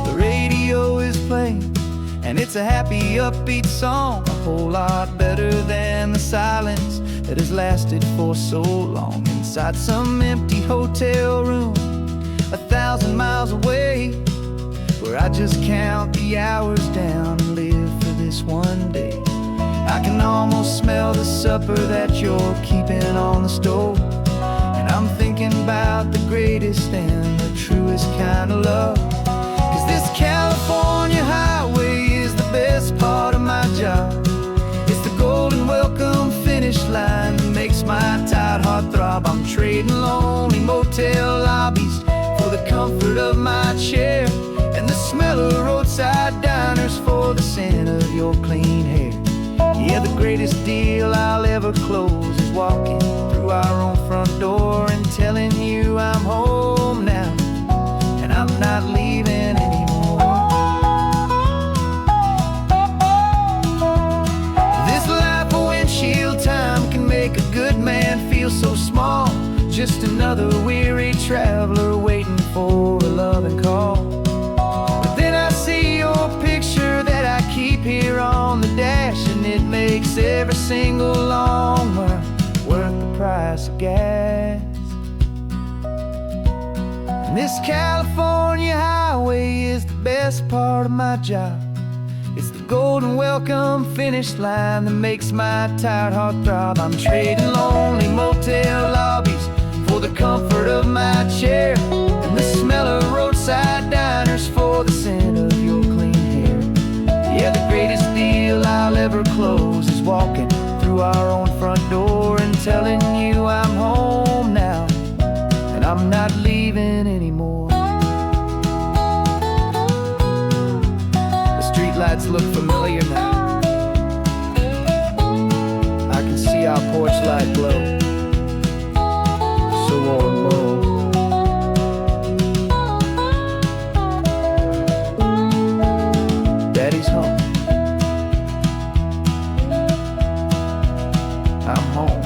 The radio is playing, and it's a happy, upbeat song, a whole lot better than the silence that has lasted for so long inside some empty hotel room 1,000 miles away, where I just count the hours down and live for this one day. I can almost smell the supper that you're keeping on the stove, and I'm thinking about the greatest and the truest kind of love. 'Cause this California highway is the best part of my job. It's the golden welcome finish line that makes my tired heart throb. I'm trading lonely motel lobbies for the comfort of my chair, and the smell of roadside diners for the scent of your clean hair. Yeah, the greatest deal I'll ever close is walking through our own front door and telling you I'm home now, and I'm not leaving anymore. This life of windshield time can make a good man feel so small, just another weary traveler waiting for a loving call. But then I see your picture that I keep here on the dash, and it makes every single long mile worth the price of gas. And this California highway is the best part of my job. It's the golden welcome finish line that makes my tired heart throb. I'm trading lonely motel lobbies for the comfort of my chair, and the smell of roadside diners for the scent of your clean hair. Yeah, the greatest deal I'll ever close is walking through our own front door and telling you I'm home now, and I'm not leaving anymore. The streetlights look familiar now. I can see our porch light glow, so warm, Daddy's home. I'm home.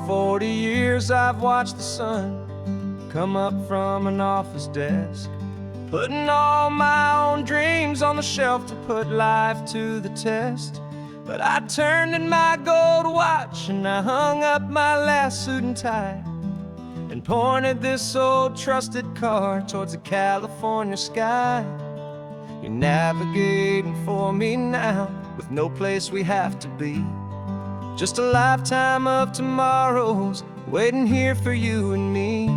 40 years I've watched the sun come up from an office desk, putting all my own dreams on the shelf to put life to the test. But I turned in my gold watch and I hung up my last suit and tie and pointed this old trusted car towards the California sky. You're navigating for me now with no place we have to be, just a lifetime of tomorrows waiting here for you and me.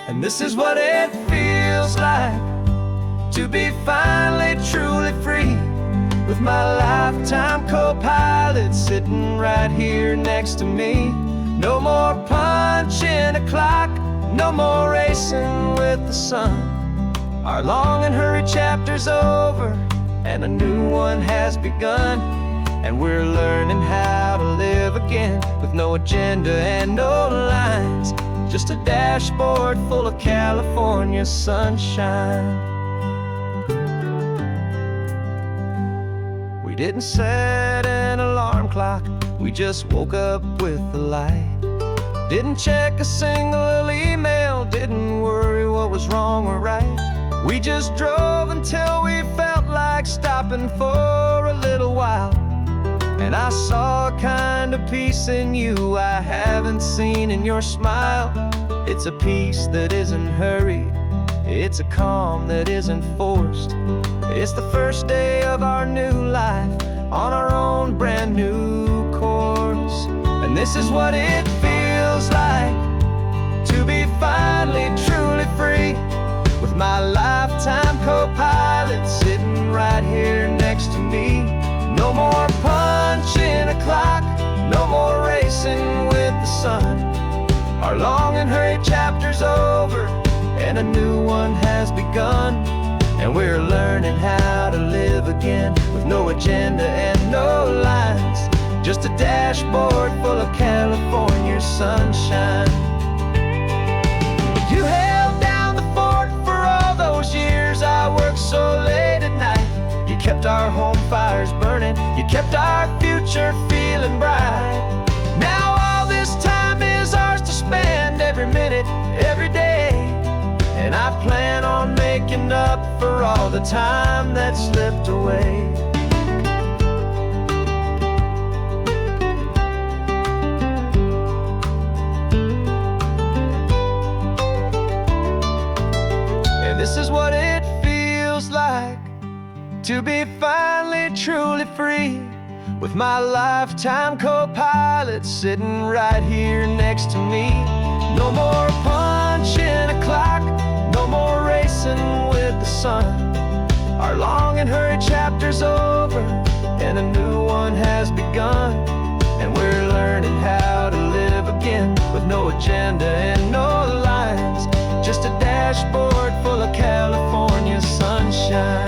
And this is what it feels like to be finally truly free, with my lifetime co-pilot sitting right here next to me. No more punching a clock, no more racing with the sun. Our long and hurried chapter's over and a new one has begun. And we're learning how to live again with no agenda and no lines, just a dashboard full of California sunshine. We didn't set an alarm clock, we just woke up with the light. Didn't check a single email, didn't worry what was wrong or right. We just drove until we felt like stopping for a little while. And I saw a kind of peace in you I haven't seen in your smile. It's a peace that isn't hurried, it's a calm that isn't forced. It's the first day of our new life on our own brand new course. And this is what it feels like to be finally truly free, with my lifetime co-pilot sitting right here next to me. No more punching a clock, no more racing with the sun. Our long and hurried chapter's over and a new one has begun. And we're learning how to live again with no agenda and no lines, just a dashboard full of California sunshine. You held down the fort for all those years I worked so late at night. You kept our home fires burning, you kept our future feeling bright. Now all this time is ours to spend, every minute, every day. And I plan on making up for all the time that slipped away. And this is what it feels like to be finally truly free, with my lifetime co-pilot sitting right here next to me. No more punching a clock, no more racing with the sun. Our long and hurried chapter's over and a new one has begun. And we're learning how to live again with no agenda and no lines, just a dashboard full of California sunshine.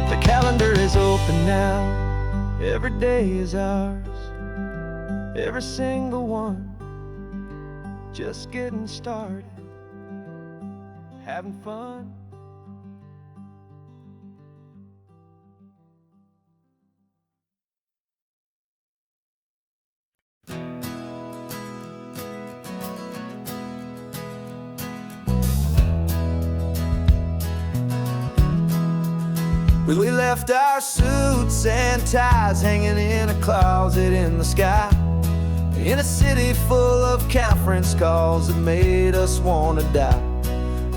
The calendar is open now, every day is ours, every single one, just getting started, having fun. We left our suits and ties hanging in a closet in the sky, in a city full of conference calls that made us want to die.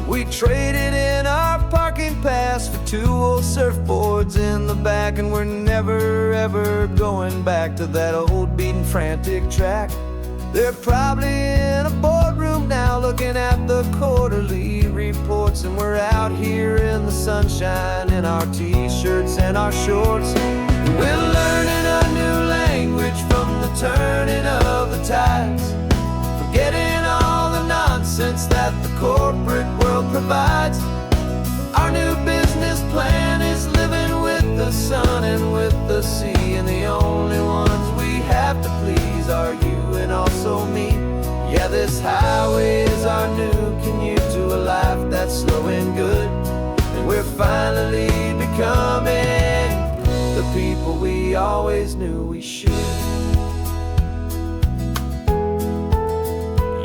We traded in our parking pass for 2 old surfboards in the back, and we're never ever going back to that old beaten frantic track. They're probably in a boardroom now looking at the quarterly reports, and we're out here in the sunshine in our t-shirts and our shorts. We're learning a new language from the turning of the tides, forgetting all the nonsense that the corporate world provides. Our new business plan is living with the sun and with the sea, and the only ones we have to please are you and also me. Yeah, this highway is our new commute to a life that's slow and good. finally becoming the people we always knew we should.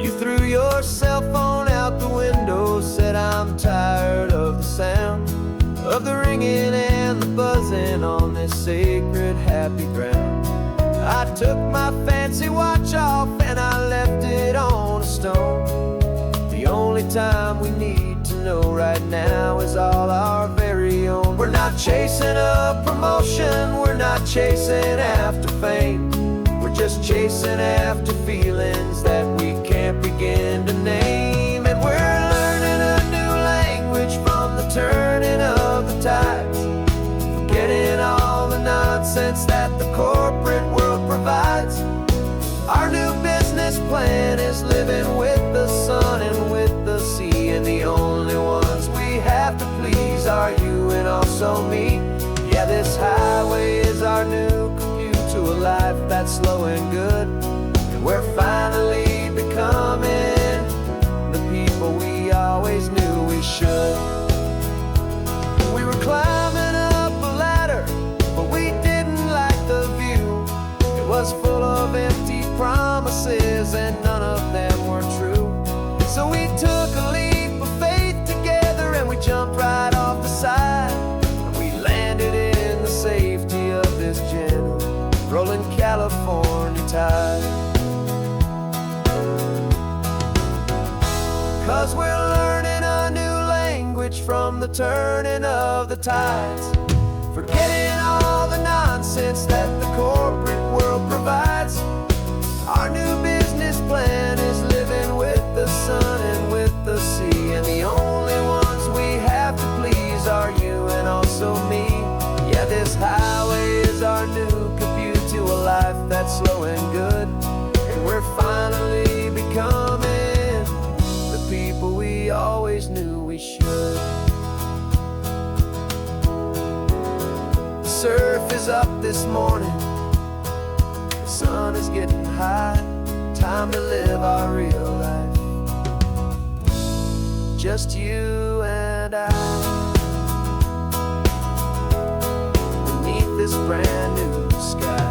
You threw your cell phone out the window, said I'm tired of the sound of the ringing and the buzzing on this sacred happy ground. I took my fancy watch off and I left it on a stone. The only time we need to know right now is all our very own. We're not chasing a promotion, we're not chasing after fame. We're just chasing after feelings that we can't begin to name. And we're learning a new language from the turning of the tides, forgetting all the nonsense that the corporate world provides. Our new business plan is living with the sun and with the sea, and the only ones we have to please are you and also me. Yeah, this highway is our new commute to a life that's slow and good, and we're finally becoming the people we always knew we should. We were climbing up a ladder, but we didn't like the view. It was full of empty promises and none of them were true. So we took a leap of faith together and we jumped right off the side, and we landed in the safety of this gentle rolling California tide. 'Cause we're learning a new language from the turning of the tides, forgetting all the nonsense that the corporate world provides. Our new business plan is living with the sun and with the sea, and the only ones we have to please are you and also me. Yeah, this highway is our new commute to a life that's slow and good, and we're finally becoming the people we always knew we should. The surf is up this morning, the sun is getting high, time to live our real life, just you and I, beneath this brand new sky.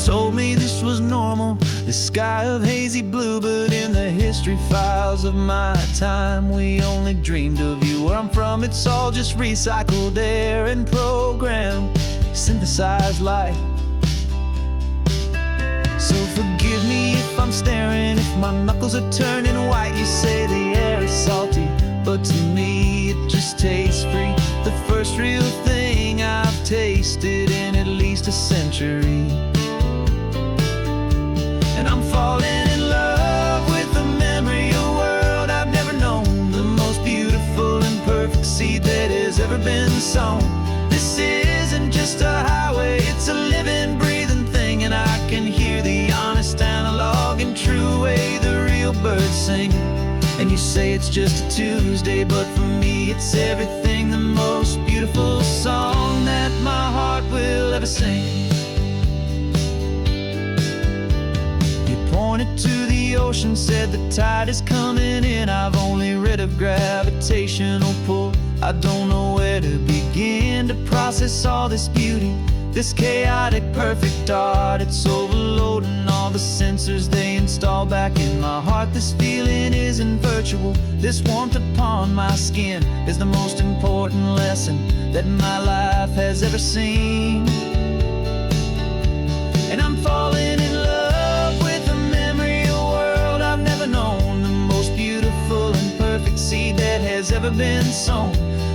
Told me this was normal, this sky of hazy blue, but in the history files of my time, we only dreamed of you. Where I'm from, it's all just recycled air and programmed, synthesized light. So forgive me if I'm staring, if my knuckles are turning white. You say the air is salty, but to me it just tastes free. The first real thing I've tasted in at least a century. And I'm falling in love with the memory of a world I've never known, the most beautiful and perfect seed that has ever been sown. This isn't just a highway, it's a living, breathing thing, and I can hear the honest, analog, and true way the real birds sing. And you say it's just a Tuesday, but for me it's everything, the most beautiful song that my heart will ever sing. Pointed to the ocean, said the tide is coming in. I've only read of gravitational pull, I don't know where to begin to process all this beauty, this chaotic perfect art. It's overloading all the sensors they install back in my heart. This feeling isn't virtual, this warmth upon my skin is the most important lesson that my life has ever seen. And I'm falling in love with a memory of a world I've never known, the most beautiful and perfect seed that has ever been sown.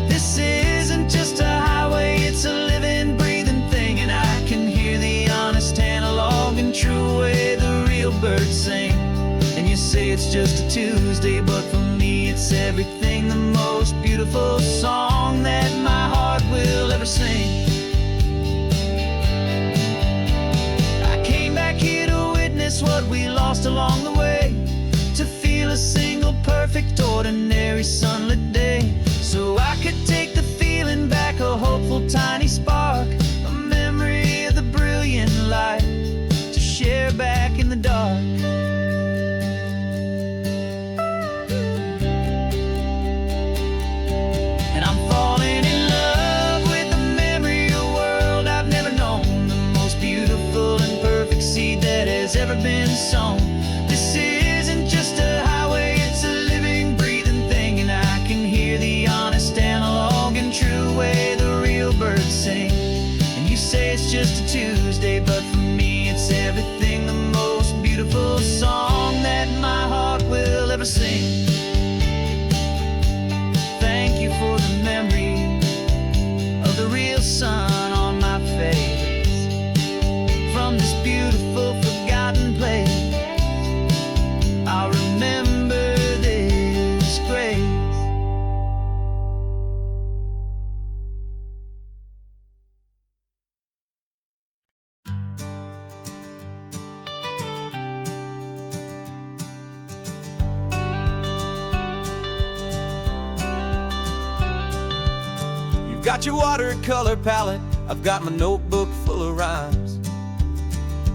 This isn't just a highway, it's a living, breathing thing, and I can hear the honest, analog, and true way the real birds sing. And you say it's just a Tuesday, but for me it's everything, the most beautiful song that my heart will ever sing. I came back here to witness what we lost along the way, to feel a single perfect ordinary sunlit day, so I could take the feeling back a tiny spark, a memory of the brilliant light to share back in the dark. And I'm falling in love with the memory of a world I've never known, the most beautiful and perfect seed that has ever been sown. This isn't just a highway, it's a living, breathing thing, and I can hear the honest analog and true way the real birds sing. And you say it's just a Tuesday, but for me it's everything, the most beautiful song that my heart will ever sing. Thank you for the memory of the real sun on my face. From this beautiful forgotten place, I'll remember this grace. You've got your watercolor palette, I've got my notebook full of rhymes.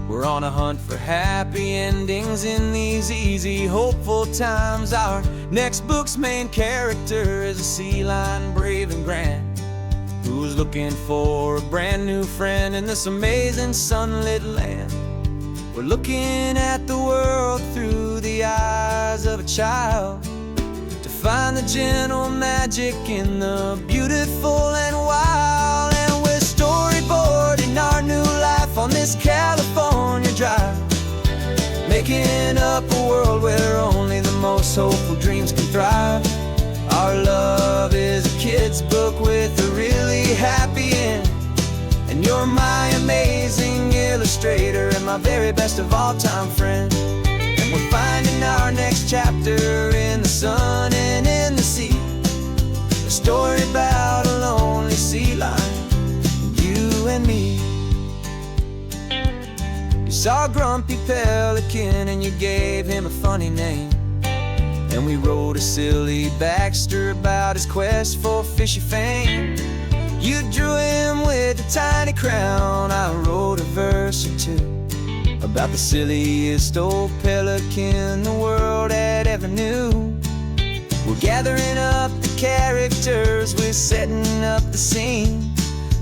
We're on a hunt for happy endings in these easy, hopeful times. Our next book's main character is a sea lion, brave and grand, who's looking for a brand new friend in this amazing sunlit land. We're looking at the world through the eyes of a child, to find the gentle magic in the beautiful and wild. And we're storyboarding our new life on this California drive, making up a world where only the most hopeful dreams can thrive. Our love is a kid's book with a really happy end, and you're my amazing illustrator and my very best of all time friend. And we're finding our next chapter in the sun and in the sea, a story about a lonely sea lion, you and me. You saw a grumpy pelican and you gave him a funny name, and we wrote a silly Baxter about his quest for fishy fame. You drew him with a tiny crown, I wrote a verse or two about the silliest old pelican the world had ever knew. We're gathering up the characters, we're setting up the scene,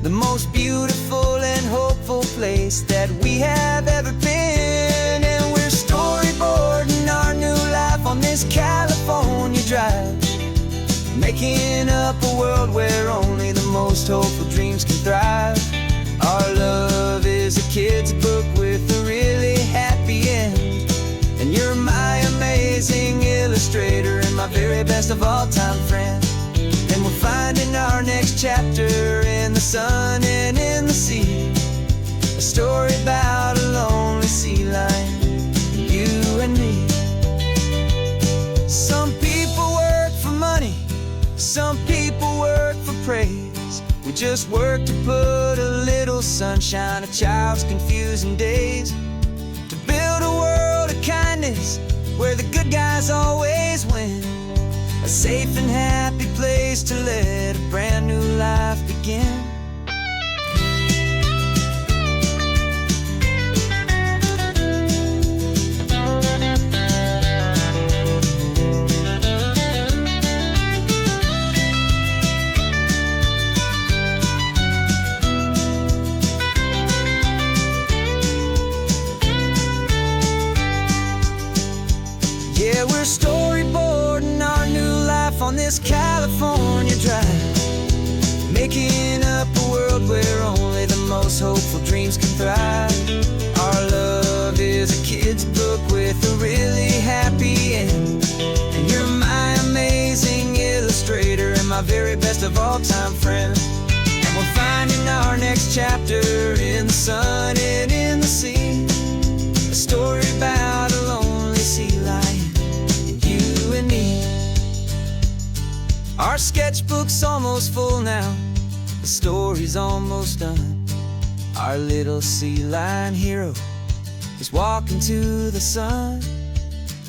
the most beautiful and hopeful place that we have ever been. And we're storyboarding our new life on this California drive, making up a world where only the most hopeful dreams can thrive. Our love is a kid's book with a really happy end, and you're my amazing illustrator and my very best of all time friend. And we're finding our next chapter in the sun and in the sea, a story about a lonely sea lion, you and me. Some people work for money, some people work for praise. We just work to put a little sunshine in a child's confusing days, to build a world of kindness where the good guys always win, a safe and happy place to let a brand new life begin. Yeah, we're storyboarding our new life on this California drive, making up a world where only the most hopeful dreams can thrive. Our love is a kid's book with a really happy end, and you're my amazing illustrator and my very best of all time friend. And we're finding our next chapter in the sun and in the sea, a story about a lonely sea lion, you and me. Our sketchbook's almost full now, the story's almost done. Our little sea lion hero is walking to the sun.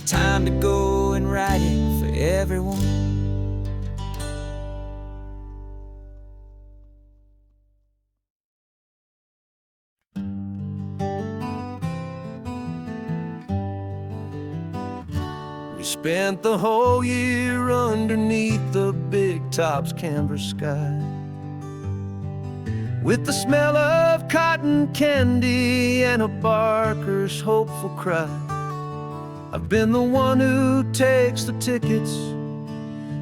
Time to go and write it for everyone. We spent the whole year underneath the big top's canvas sky, with the smell of cotton candy and a barker's hopeful cry. I've been the one who takes the tickets,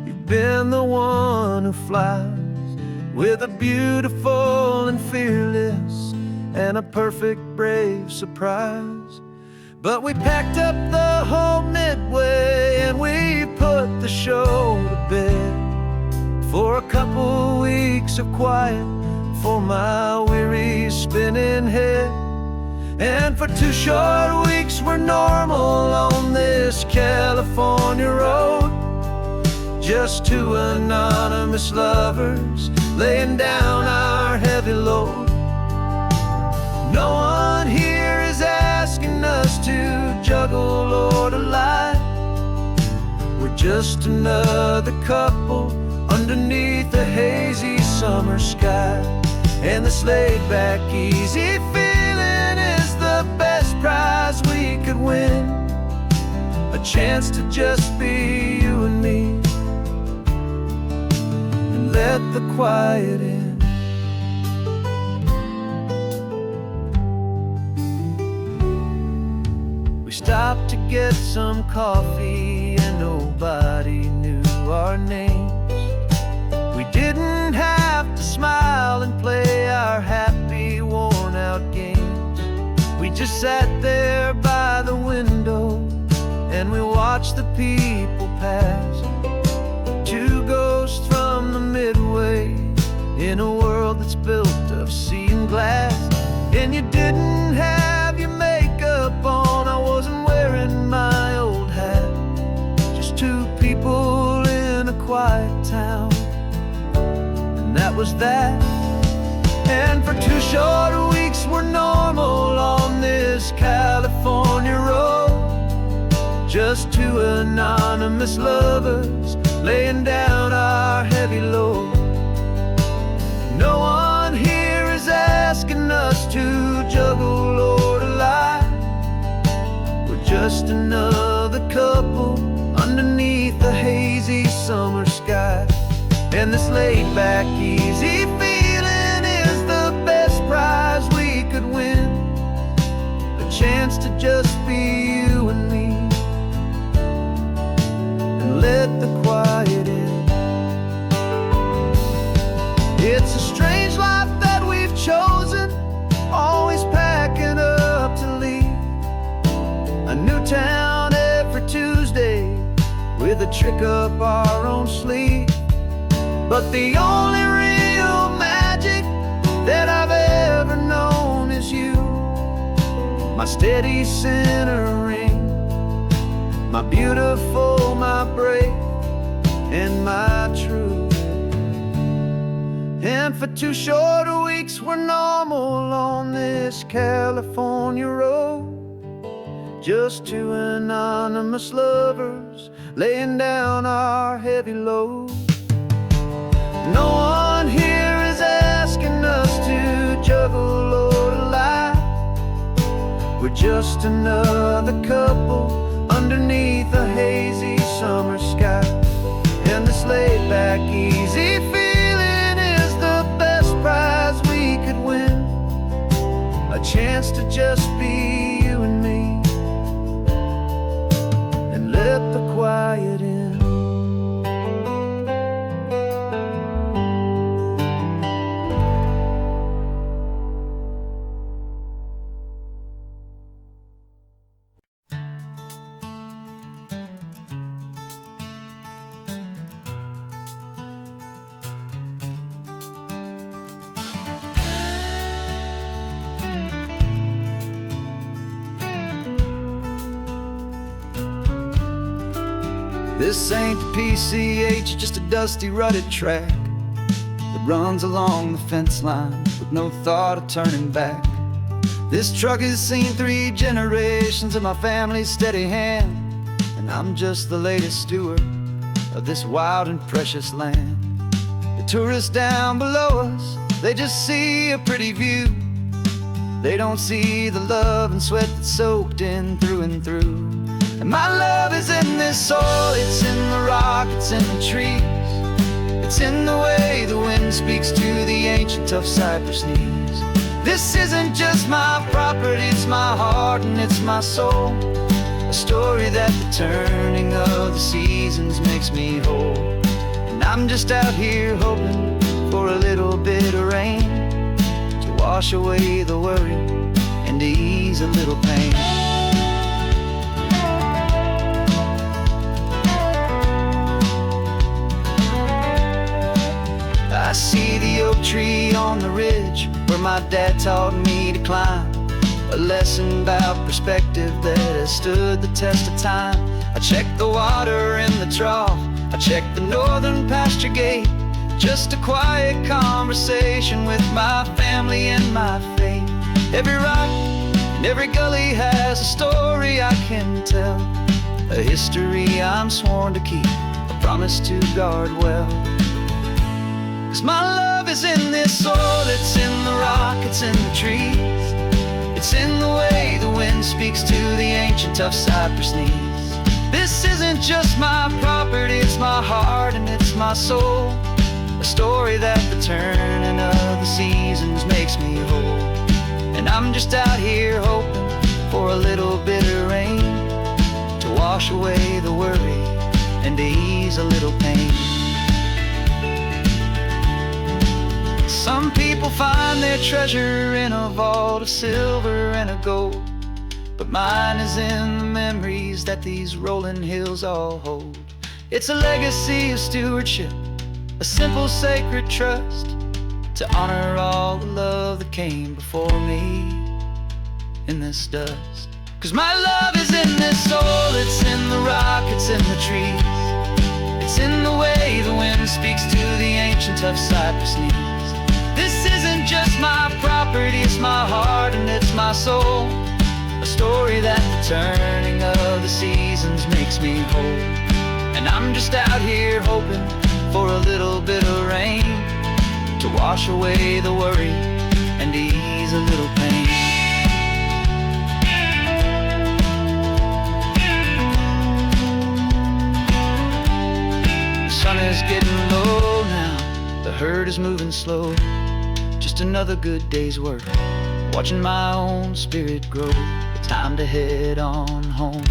you've been the one who flies, with a beautiful and fearless and a perfect brave surprise. But we packed up the whole Midway and we put the show to bed, for a couple weeks of quiet for my weary spinning head. And for 2 short weeks we're normal on this California road, just 2 anonymous lovers laying down our heavy load. No one here is asking us to juggle or to lie. We're just another couple underneath a hazy summer sky. And this laid-back, easy feeling is the best prize we could win, a chance to just be you and me, and let the quiet in. We stopped to get some coffee and nobody knew our names. We didn't have to smile and play our happy, worn-out games. We just sat there by the window and we watched the people pass, 2 ghosts from the Midway in a world that's built of sea and glass. And you didn't have your makeup on, I wasn't wearing my old hat, just 2 people in a quiet town, and that was that. And for 2 short weeks we're normal on this California road, just 2 anonymous lovers laying down our heavy load. No one here is asking us to juggle or to lie. We're just another couple underneath the hazy summer sky. And this laid-back, easy feeling is the best prize we could win, a chance to just be you and me, and let the quiet in. It's a strange life that we've chosen, always packing up to leave a new town every Tuesday with a trick up our own sleeve. But the only real magic that I've ever known is you, my steady centering, my beautiful, my brave, and my true. And for 2 short weeks we're normal on this California road, just 2 anonymous lovers laying down our heavy load. No one here is asking us to juggle or to lie. We're just another couple underneath a hazy summer sky. And this laid-back, easy feeling is the best prize we could win, a chance to just be you and me, and let the quiet in. This ain't the PCH, just a dusty, rutted track that runs along the fence line with no thought of turning back. This truck has seen 3 generations of my family's steady hand, and I'm just the latest steward of this wild and precious land. The tourists down below us, they just see a pretty view. They don't see the love and sweat that's soaked in through and through. And my love is in this soil, it's in the rock, it's in the trees. It's in the way the wind speaks to the ancient tough cypress knees. This isn't just my property, it's my heart and it's my soul. A story that the turning of the seasons makes me whole. And I'm just out here hoping for a little bit of rain to wash away the worry and to ease a little pain. I see the oak tree on the ridge where my dad taught me to climb. A lesson about perspective that has stood the test of time. I check the water in the trough, I check the northern pasture gate. Just a quiet conversation with my family and my faith. Every rock and every gully has a story I can tell, a history I'm sworn to keep, a promise to guard well. 'Cause my love is in this soil, it's in the rock, it's in the trees. It's in the way the wind speaks to the ancient tough cypress knees. This isn't just my property, it's my heart and it's my soul. A story that the turning of the seasons makes me whole. And I'm just out here hoping for a little bit of rain to wash away the worry and to ease a little pain. Some people find their treasure in a vault of silver and of gold, but mine is in the memories that these rolling hills all hold. It's a legacy of stewardship, a simple sacred trust, to honor all the love that came before me in this dust. 'Cause my love is in this soil, it's in the rock, it's in the trees. It's in the way the wind speaks to the ancient tough cypress knees. This isn't just my property, it's my heart and it's my soul. A story that the turning of the seasons makes me whole. And I'm just out here hoping for a little bit of rain to wash away the worry and ease a little pain. The sun is getting low now, the herd is moving slow. Just another good day's work, watching my own spirit grow. Time to head on home.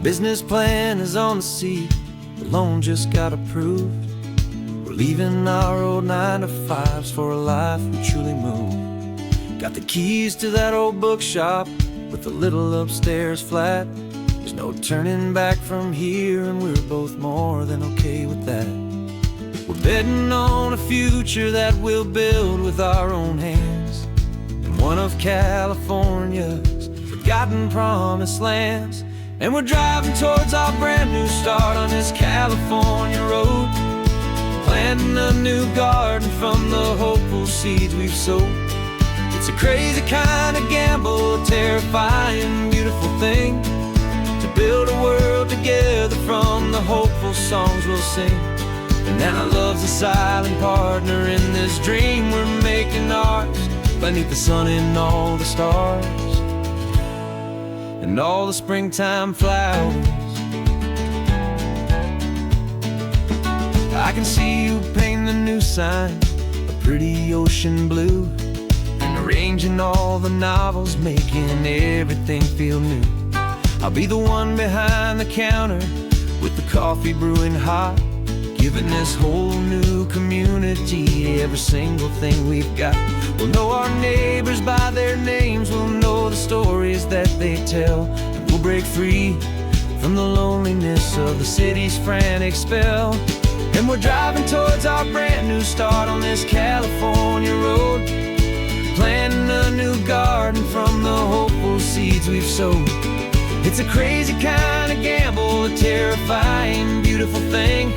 Business plan is on the seat, the loan just got approved. We're leaving our old 9-to-5s for a life we truly move. Got the keys to that old bookshop with the little upstairs flat. There's no turning back from here, and we're both more than okay with that. We're betting on a future that we'll build with our own hands, in one of California's forgotten promised lands. And we're driving towards our brand new start on this California road, planting a new garden from the hopeful seeds we've sowed. It's a crazy kind of gamble, a terrifying, beautiful thing, to build a world together from the hopeful songs we'll sing. And now love's a silent partner in this dream we're making ours, beneath the sun and all the stars and all the springtime flowers. I can see you painting the new sign, a pretty ocean blue, and arranging all the novels, making everything feel new. I'll be the one behind the counter with the coffee brewing hot, giving this whole new community every single thing we've got. We'll know our neighbors by their names, we'll know the stories that they tell, and we'll break free from the loneliness of the city's frantic spell. And we're driving towards our brand new start on this California road, planting a new garden from the hopeful seeds we've sowed. It's a crazy kind of gamble, a terrifying, beautiful thing,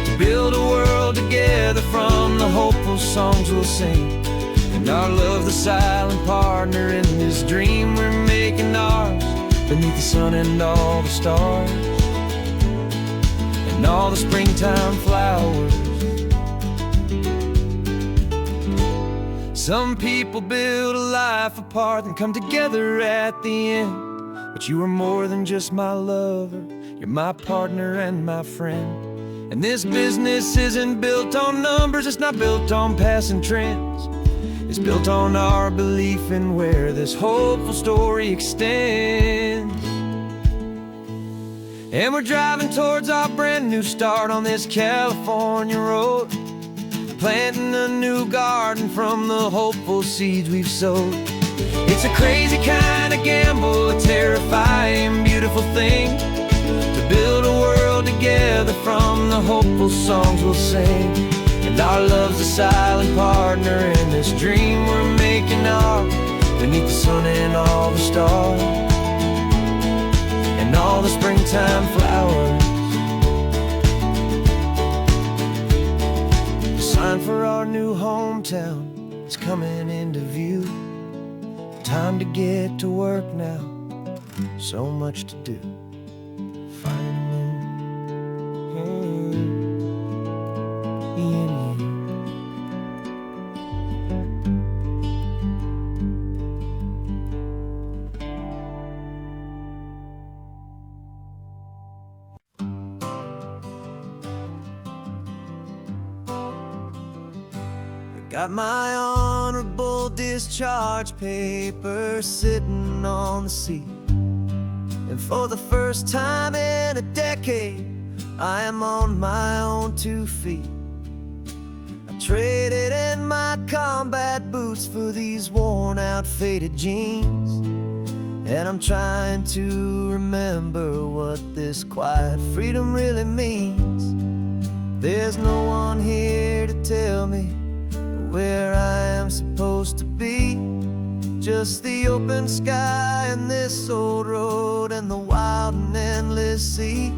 to build a world together from the hopeful songs we'll sing. And our love, the silent partner in this dream we're making ours, beneath the sun and all the stars, and all the springtime flowers. Some people build a life apart and come together at the end, but you are more than just my lover, you're my partner and my friend. And this business isn't built on numbers, it's not built on passing trends. It's built on our belief in where this hopeful story extends. And we're driving towards our brand new start on this California road, planting a new garden from the hopeful seeds we've sowed. It's a crazy kind of gamble, a terrifying, beautiful thing, to build a world together from the hopeful songs we'll sing. And our love's a silent partner in this dream we're making ours, beneath the sun and all the stars, and all the springtime flowers. The sign for our new hometown is coming into view. Time to get to work now, so much to do. Finding in you. Got my honorable discharge papers sitting on the seat, and for the first time in a decade, I am on my own 2 feet. I traded in my combat boots for these worn out faded jeans, and I'm trying to remember what this quiet freedom really means. There's no one here to tell me where I am supposed to be, just the open sky and this old road and the wild and endless sea.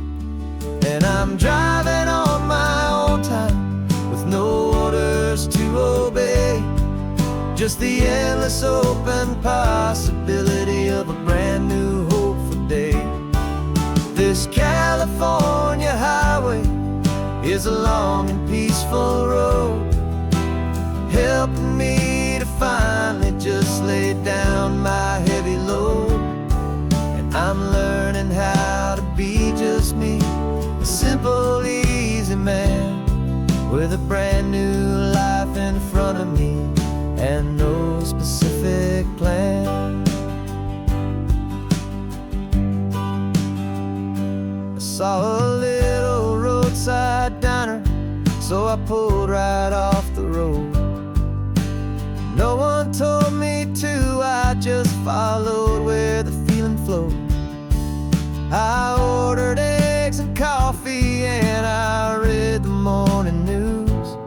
And I'm driving on my own time with no orders to obey, just the endless open possibility of a brand new hopeful day. This California highway is a long and peaceful road, helping me to finally just lay down my heavy load. And I'm learning how to be just me, a simple, easy man, with a brand new life in front of me and no specific plan. I saw a little roadside diner, so I pulled right off the road. No one told me to, I just followed where the feeling flowed. I ordered eggs and coffee and I read the morning news,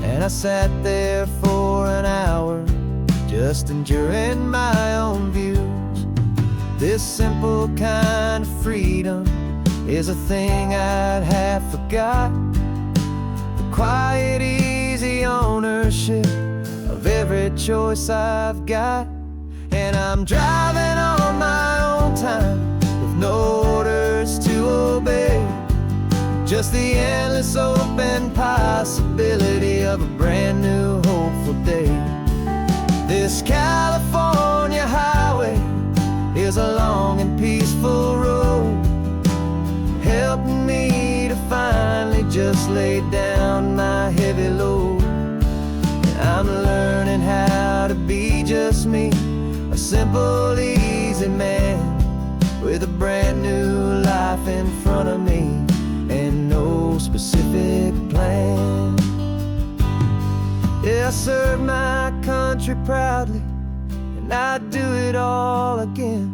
and I sat there for an hour just enjoying my own views. This simple kind of freedom is a thing I'd have forgot, the quiet, easy ownership of every choice I've got. And I'm driving on my own time with no orders to obey, just the endless open possibility of a brand new hopeful day. This California highway is a long and peaceful road, helping me to finally just lay down my heavy load. I'm learning how to be just me, a simple, easy man, with a brand new life in front of me and no specific plan. Yeah, I serve my country proudly, and I'd do it all again.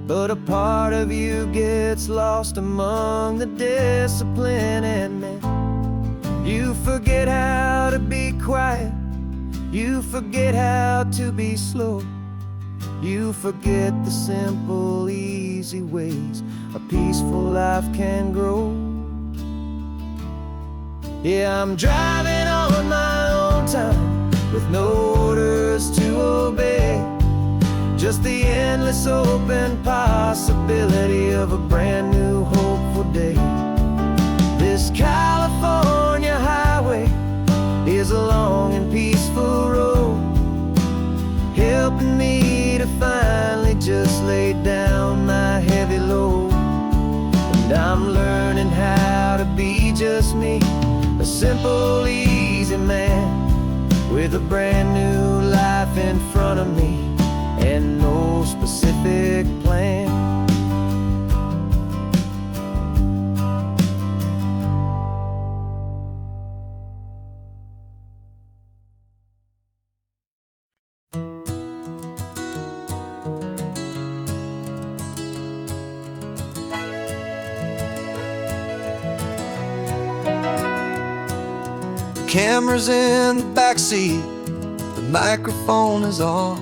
But a part of you gets lost among the discipline, and man, you forget how to be quiet, you forget how to be slow. You forget the simple, easy ways a peaceful life can grow. Yeah, I'm driving on my own time with no orders to obey, just the endless open possibility of a brand new hopeful day. This California highway is a long and peaceful road, helping me to finally just lay down my heavy load. And I'm learning how to be just me, a simple, easy man with a brand new life in front of me and no specific plan. Camera's in the backseat, the microphone is on.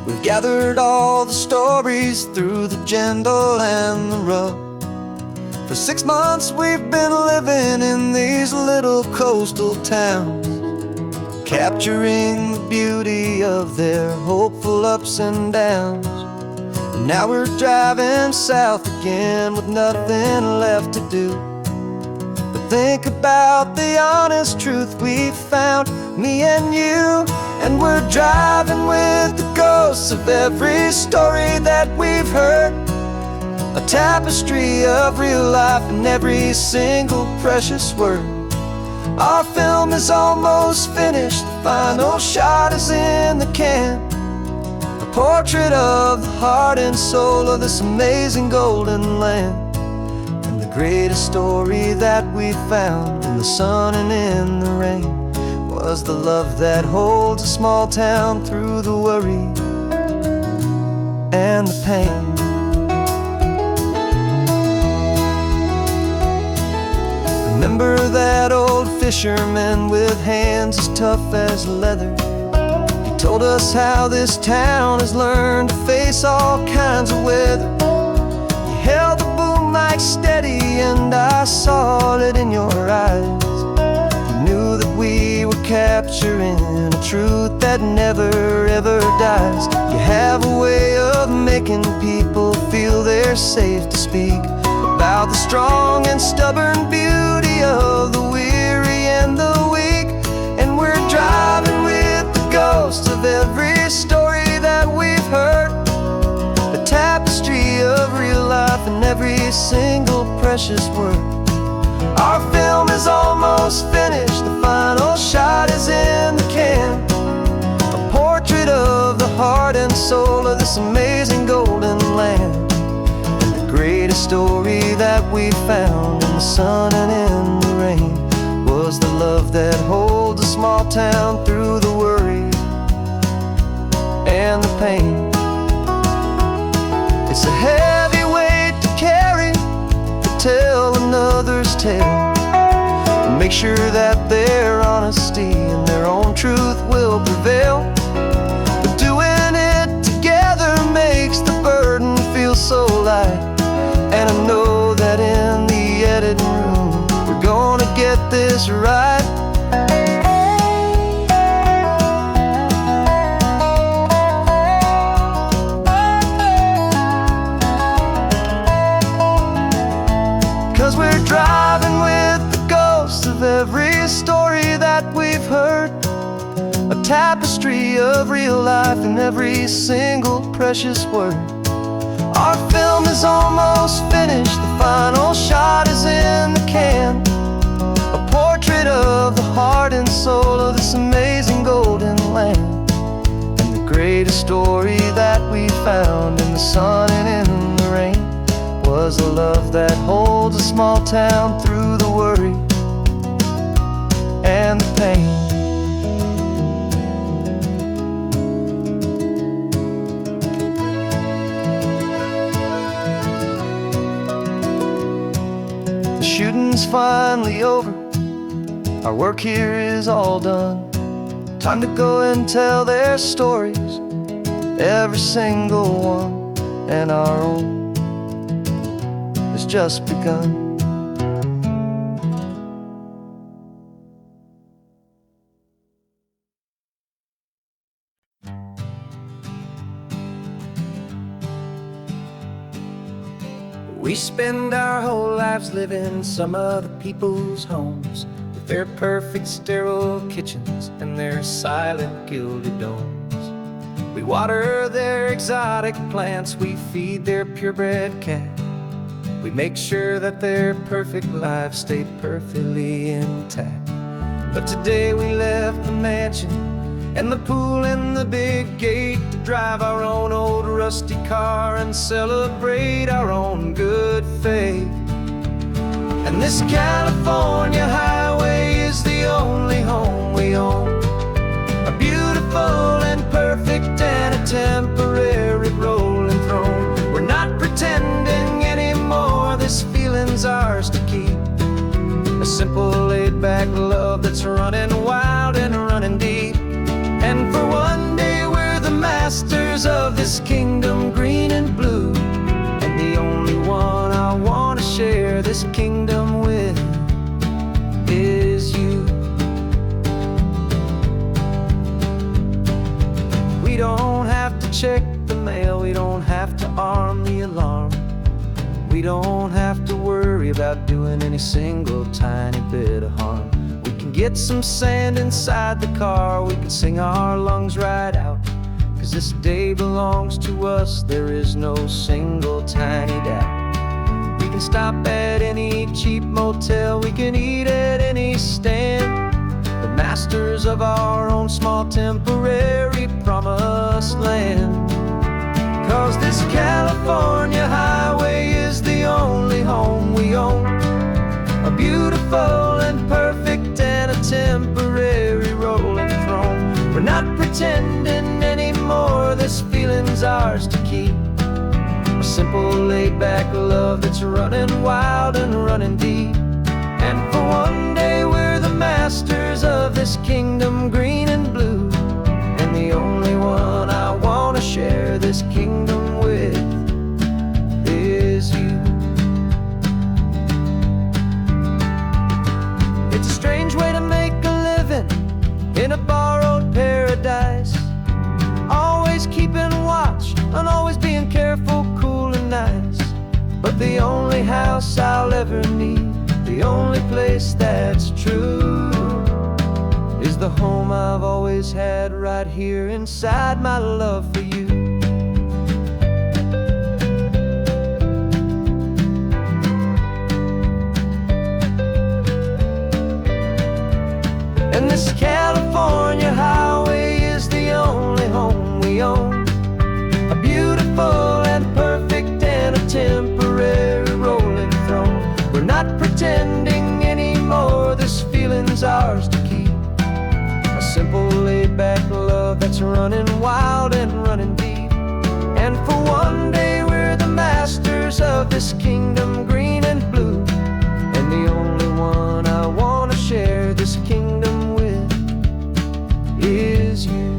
We've gathered all the stories through the gentle and the rough. For 6 months we've been living in these little coastal towns, capturing the beauty of their hopeful ups and downs. And now we're driving south again with nothing left to do. Think about the honest truth we found, me and you. And we're driving with the ghosts of every story that we've heard, a tapestry of real life in every single precious word. Our film is almost finished, the final shot is in the can, a portrait of the heart and soul of this amazing golden land. The greatest story that we found in the sun and in the rain was the love that holds a small town through the worry and the pain. Remember that old fisherman with hands as tough as leather? He told us how this town has learned to face all kinds of weather. You held the boom mic steady and I saw it in your eyes. You knew that we were capturing a truth that never ever dies. You have a way of making people feel they're safe to speak about the strong and stubborn beauty of the weary and the weak. And we're driving with the ghosts of every story that we've heard, the tapestry of real life in every single precious word. Our film is almost finished, the final shot is in the can, a portrait of the heart and soul of this amazing golden land. And the greatest story that we found in the sun and in the rain was the love that holds a small town through the worry and the pain. It's a heavy weight to carry, to tell another's tale, and make sure that their honesty and their own truth will prevail. But doing it together makes the burden feel so light. And I know that in the editing room we're gonna get this right. 'Cause we're driving with the ghosts of every story that we've heard, a tapestry of real life in every single precious word. Our film is almost finished, the final shot is in the can, a portrait of the heart and soul of this amazing golden land. And the greatest story that we found in the sun and in the rain was a love that holds a small town through the worry and the pain. The shooting's finally over, our work here is all done. Time to go and tell their stories, every single one, and our own has just begun. We spend our whole lives living in some other people's homes, with their perfect sterile kitchens and their silent gilded domes. We water their exotic plants, we feed their purebred cat. We make sure that their perfect lives stay perfectly intact. But today we left the mansion and the pool and the big gate to drive our own old rusty car and celebrate our own good faith. And this California highway is the only home we own, a beautiful and perfect and a temporary rolling throne. We're not pretending anymore, this feeling's ours to keep, a simple laid-back love that's running wild and running deep. And for one day we're the masters of this kingdom green and blue, and the only one I want to share this kingdom with is you. We don't have to check the mail, we don't have to arm the alarm, we don't have to worry about doing any single tiny bit of harm. We can get some sand inside the car, we can sing our lungs right out, 'cause this day belongs to us, there is no single tiny doubt. We can stop at any cheap motel, we can eat at any stand, the masters of our own small temporary promised land. 'Cause this California highway is the only home we own, a beautiful and perfect and a temporary rolling throne. We're not pretending anymore, this feeling's ours to keep, a simple laid-back love that's running wild and running deep. And for one day we're the masters of this kingdom green and blue, and the only one I want to share this kingdom with is you. It's a strange way to make a living in a borrowed paradise, always keeping watch and always being careful, cool and nice. But the only house I'll ever need, the only place that's true, is the home I've always had right here inside my love for you. And this California highway is the only home we own, a beautiful and perfect and a temporary rolling throne. We're not pretending anymore, this feeling's ours to keep, a simple laid-back love that's running wild and running deep. And for one day we're the masters of this kingdom green and blue, and the only one I want to share this kingdom with is you.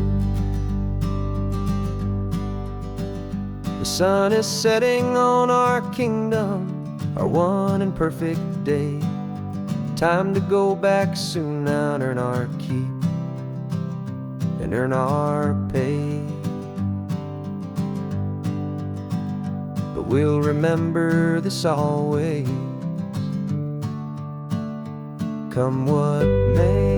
The sun is setting on our kingdom, our one and perfect day. Time to go back soon now and earn our keep and earn our pay. But we'll remember this always, come what may.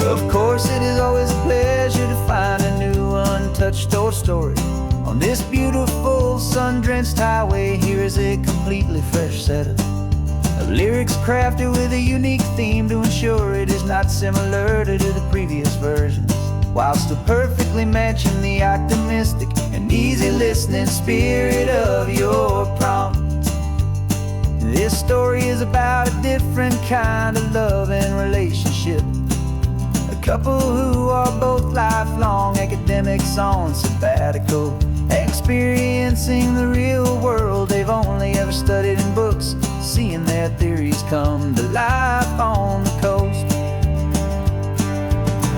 Of course, it is always a pleasure to find a new untouched old story on this beautiful sun-drenched highway. Here is a completely fresh set of lyrics crafted with a unique theme to ensure it is not similar to the previous versions, while still perfectly matching the optimistic and easy listening spirit of your prompt. This story is about a different kind of love and relationship. A couple who are both lifelong academics on sabbatical, experiencing the real world they've only ever studied in books, seeing their theories come to life on the coast.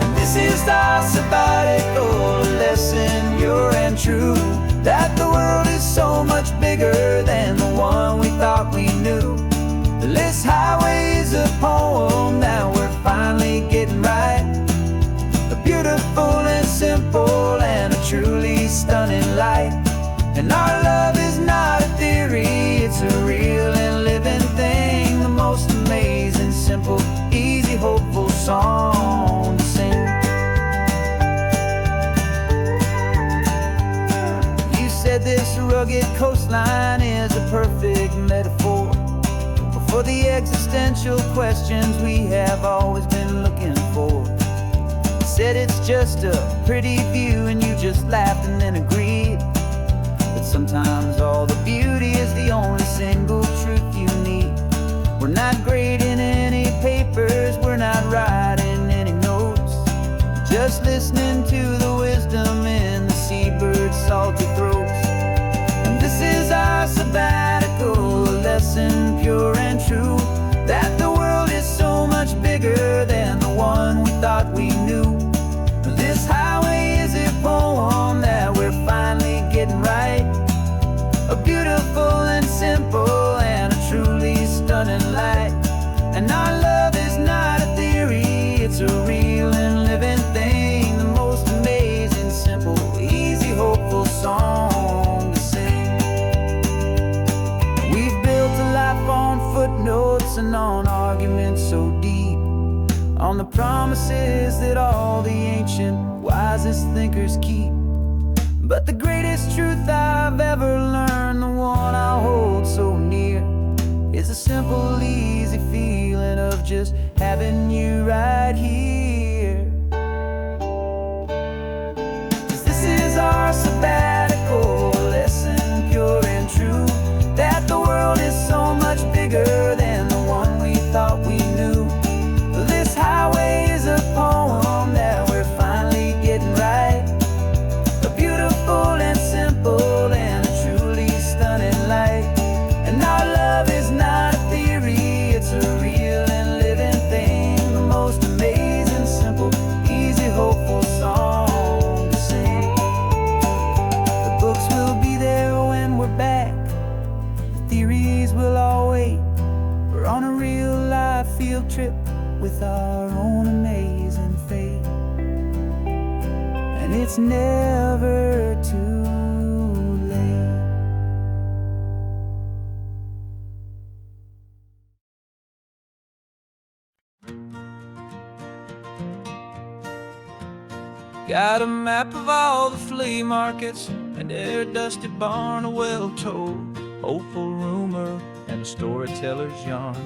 And this is our sabbatical lesson, pure and true, that the world is so much bigger than the one we thought we knew. This highway is a poem that we're finally getting right. A beautiful and simple and a truly stunning light. And our love is not a theory, it's a real and living thing. The most amazing, simple, easy, hopeful song to sing. You said this rugged coastline is a perfect metaphor for the existential questions we have always been looking for. Said it's just a pretty view and you just laughed and then agreed. But sometimes all the beauty is the only single truth you need. We're not grading any papers, we're not writing any notes, just listening to the wisdom in the seabird's salty throats. And this is our sabbatical lesson, pure and true, that the world is so much bigger than the one we thought we knew. This highway is a poem that we're finally getting right. A beautiful and simple and a truly stunning light. And our love is not a theory, it's a real and living thing. The most amazing, simple, easy, hopeful song to sing. We've built a life on footnotes and on arguments so deep, on the promises that all the ancient wisest thinkers keep. But the greatest truth I've ever learned, the one I hold so near, is a simple, easy feeling of just having you right here. 'Cause this is our sabbatical lesson, pure and true, that the world is so much bigger than the one we thought we knew. This highway is a poem that we're finally getting right. A beautiful and simple and a truly stunning light. And our love is not a theory, it's a real and living thing. The most amazing, simple, easy, hopeful song to sing. The books will be there when we're back, the theories will all wait. We're on a real life field trip with our own amazing fate. And it's never too late. Got a map of all the flea markets, and their dusty barn, a well-told hopeful rumor, and a storyteller's yarn.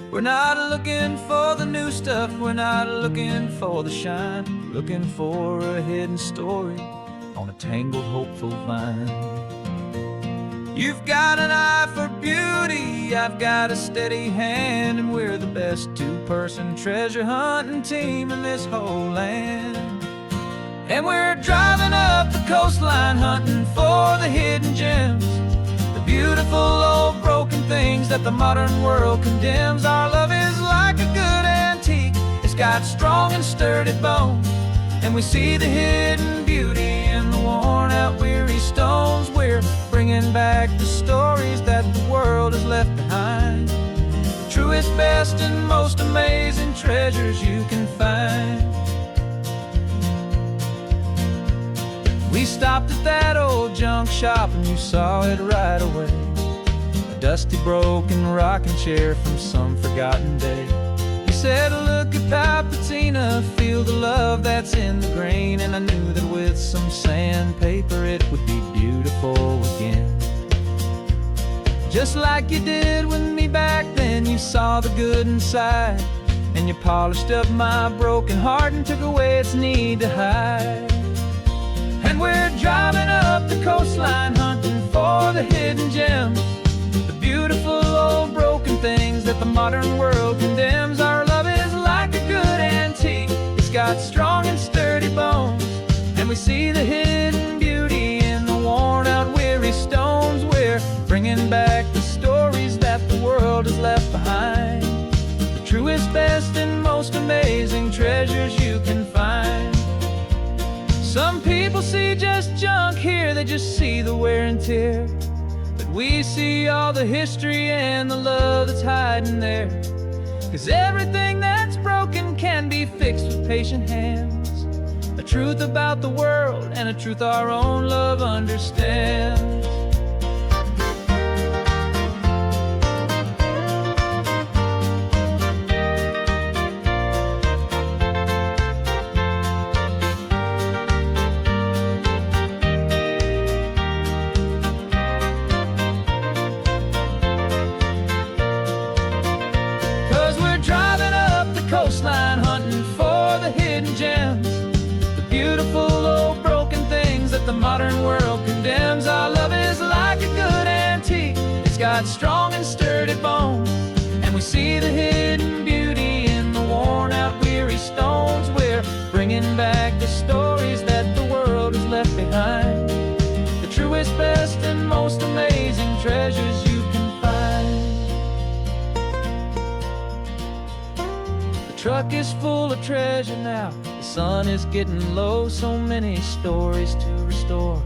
We're not looking for the new stuff, we're not looking for the shine, looking for a hidden story on a tangled hopeful vine. You've got an eye for beauty, I've got a steady hand, and we're the best two-person treasure hunting team in this whole land. And we're driving up the coastline hunting for the hidden gems, the beautiful old broken things that the modern world condemns. Our love is like a good antique, it's got strong and sturdy bones, and we see the hidden beauty in the worn out weary stones. We're bringing back the stories that the world has left behind, the truest, best, and most amazing treasures you can find. We stopped at that old junk shop and you saw it right away, a dusty broken rocking chair from some forgotten day. You said, look at Papatina, feel the love that's in the grain, and I knew that with some sandpaper it would be beautiful again. Just like you did with me back then, you saw the good inside, and you polished up my broken heart and took away its need to hide. And we're driving up the coastline hunting for the hidden gems, the beautiful old broken that the modern world condemns. Our love is like a good antique. It's got strong and sturdy bones, and we see the hidden beauty in the worn-out, weary stones. We're bringing back the stories that the world has left behind, the truest, best, and most amazing treasures you can find. Some people see just junk here, they just see the wear and tear, but we see all the history and the love that's hiding there. 'Cause everything that's broken can be fixed with patient hands, a truth about the world and a truth our own love understands. 'Cause we're driving up the coastline, hunting for the hidden gems, the beautiful old broken things that the modern world condemns. Our love is like a good antique. It's got strong and sturdy bones, and we see the hidden beauty in the worn-out, weary stones. We're bringing back the stories that the world has left behind, the truest, best, and most amazing treasures you can find. The truck is full of treasure now, the sun is getting low. So many stories to restore,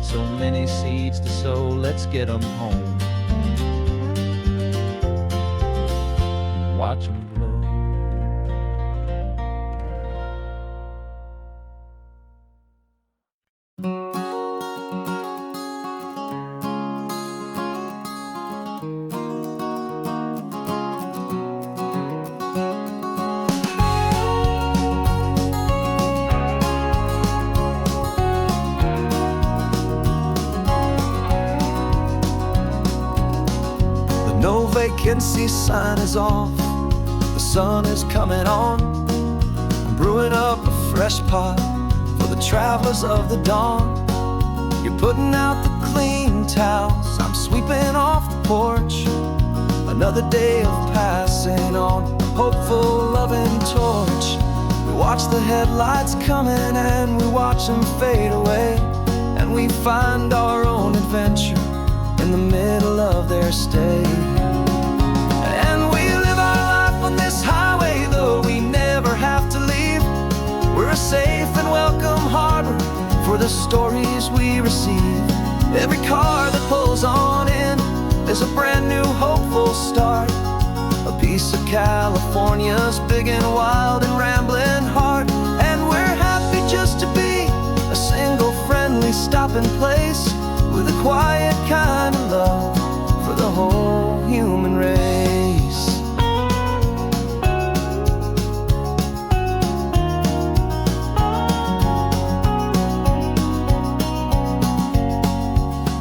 so many seeds to sow. Let's get them home, watch them blow. No vacancy sign is off, the sun is coming on. I'm brewing up a fresh pot for the travelers of the dawn. You're putting out the clean towels, I'm sweeping off the porch. Another day of passing on, hopeful, loving torch. We watch the headlights coming and we watch them fade away, and we find our own adventure in the middle of their stay. And we live our life on this highway, though we never have to leave. We're a safe and welcome harbor for the stories we receive. Every car that pulls on in is a brand new hopeful start, a piece of California's big and wild and rambling heart. And we're happy just to be a single friendly stopping place, with a quiet kind of love for the whole human race.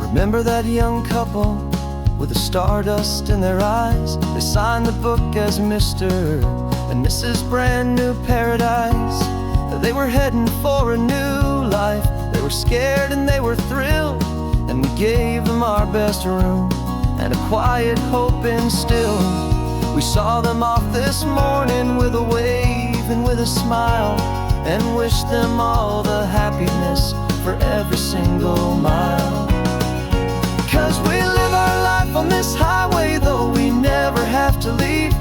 Remember that young couple with the stardust in their eyes? They signed the book as Mr. and Mrs. Brand New Paradise. They were heading for a new life. They were scared and they were thrilled, and we gave them our best room and a quiet hope instilled. We saw them off this morning with a wave and with a smile, and wished them all the happiness for every single mile. 'Cause we live our life on this highway, though we never have to leave.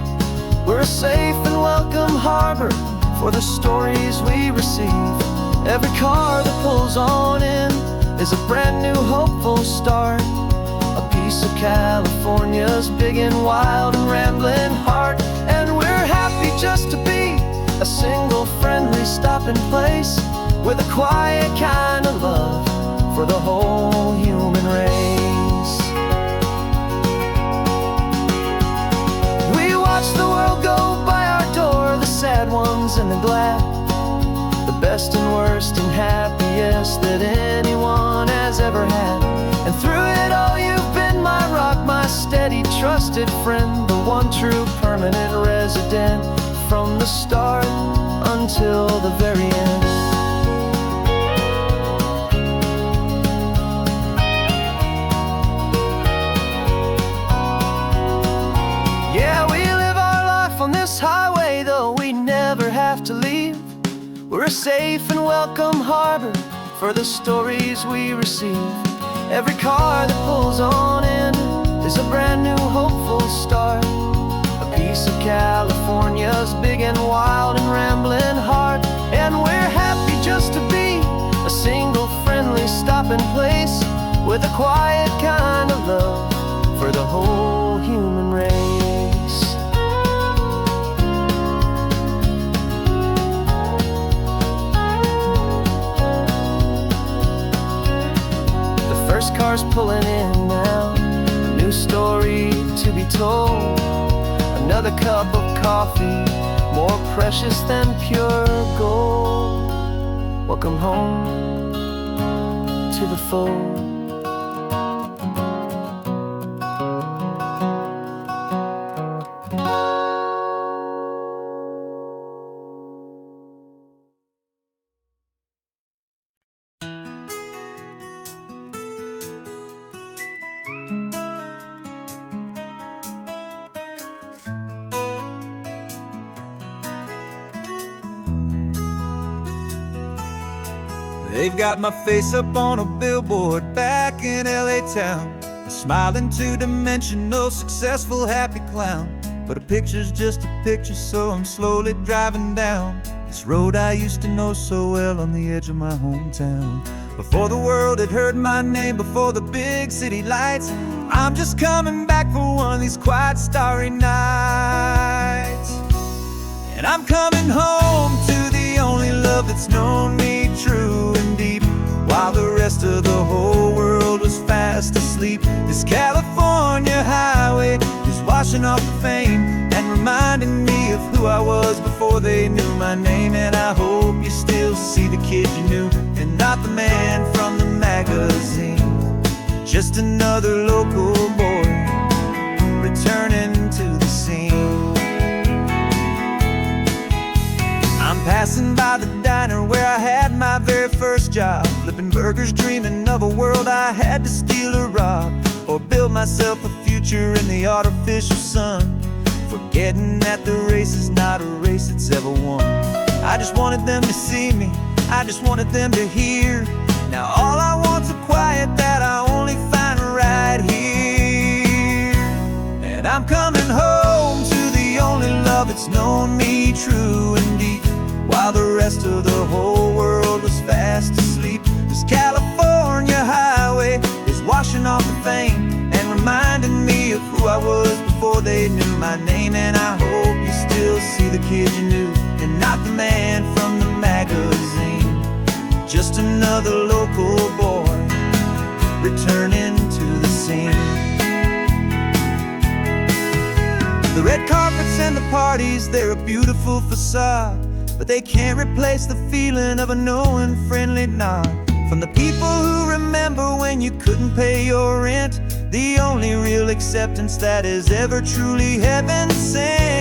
We're a safe and welcome harbor for the stories we receive. Every car that pulls on in is a brand new hopeful start, a piece of California's big and wild and rambling heart. And we're happy just to be a single friendly stopping place, with a quiet kind of love for the whole human race. We watch the world go by our door, the sad ones and the glad, the best and worst and happiest that anyone has ever had. And through it all you've been my rock, my steady, trusted friend, the one true permanent resident, from the start until the very end. Yeah, we safe and welcome harbor for the stories we receive. Every car that pulls on in is a brand new hopeful start, a piece of California's big and wild and rambling heart. And we're happy just to be a single friendly stopping place with a quiet kind of love for the whole human race. First car's pulling in now, a new story to be told. Another cup of coffee, more precious than pure gold. Welcome home to the fold. They've got my face up on a billboard back in LA town, a smiling two-dimensional, successful, happy clown. But a picture's just a picture, so I'm slowly driving down this road I used to know so well on the edge of my hometown. Before the world had heard my name, before the big city lights, I'm just coming back for one of these quiet, starry nights. And I'm coming home to the only love that's known me true and deep, while the rest of the whole world was fast asleep. This California highway is washing off the fame and reminding me of who I was before they knew my name. And I hope you still see the kid you knew, and not the man from the magazine. Just another local boy returning to the scene. I'm passing by the diner where I had my very first job, flipping burgers, dreaming of a world I had to steal or rob, or build myself a future in the artificial sun, forgetting that the race is not a race it's ever won. I just wanted them to see me, I just wanted them to hear. Now all I want's a quiet that I only find right here. And I'm coming home to the only love that's known me true and deep, while the rest of the whole world was fast asleep. This California highway is washing off the fame and reminding me of who I was before they knew my name. And I hope you still see the kid you knew, and not the man from the magazine. Just another local boy returning to the scene. The red carpets and the parties, they're a beautiful facade, but they can't replace the feeling of a knowing, friendly nod from the people who remember when you couldn't pay your rent, the only real acceptance that is ever truly heaven sent.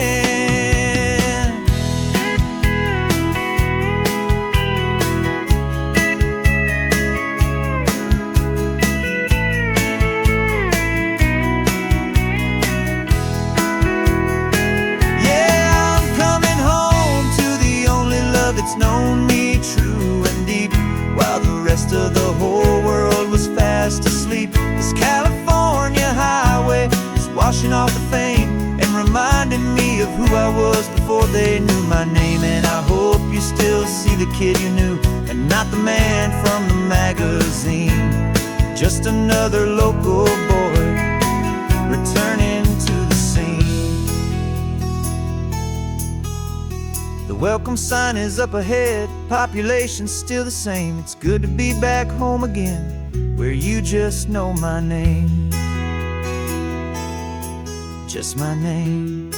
It's known me true and deep, while the rest of the whole world was fast asleep. This California highway is washing off the fame and reminding me of who I was before they knew my name. And I hope you still see the kid you knew, and not the man from the magazine. Just another local boy returning to the scene. The welcome sign is up ahead, population's still the same. It's good to be back home again, where you just know my name. Just my name.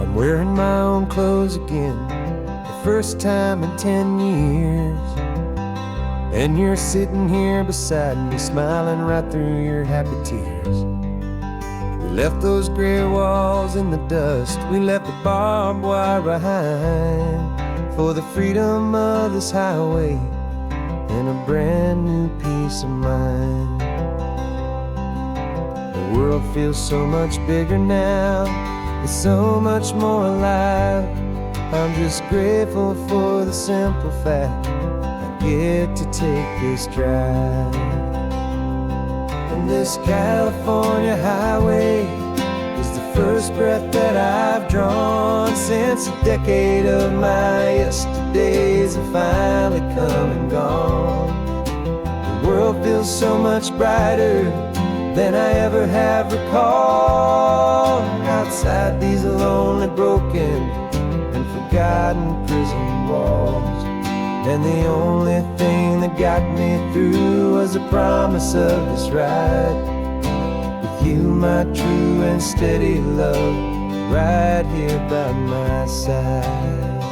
I'm wearing my own clothes again, the first time in 10 years. And you're sitting here beside me, smiling right through your happy tears. left those gray walls in the dust. We left the barbed wire behind for the freedom of this highway and a brand new peace of mind. The world feels so much bigger now, it's so much more alive. I'm just grateful for the simple fact I get to take this drive. And this California highway is the first breath that I've drawn since a decade of my yesterdays have finally come and gone. The world feels so much brighter than I ever have recalled. Outside these lonely, broken, and forgotten prison walls, and the only thing that got me through was the promise of this ride with you, my true and steady love, right here by my side.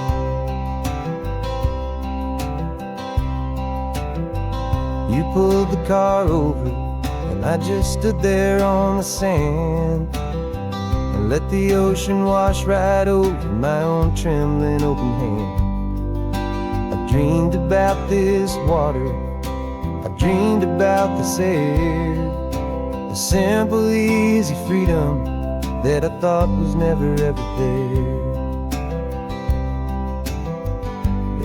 You pulled the car over and I just stood there on the sand and let the ocean wash right over my own trembling open hand. I dreamed about this water, I dreamed about this air, the simple, easy freedom that I thought was never ever there.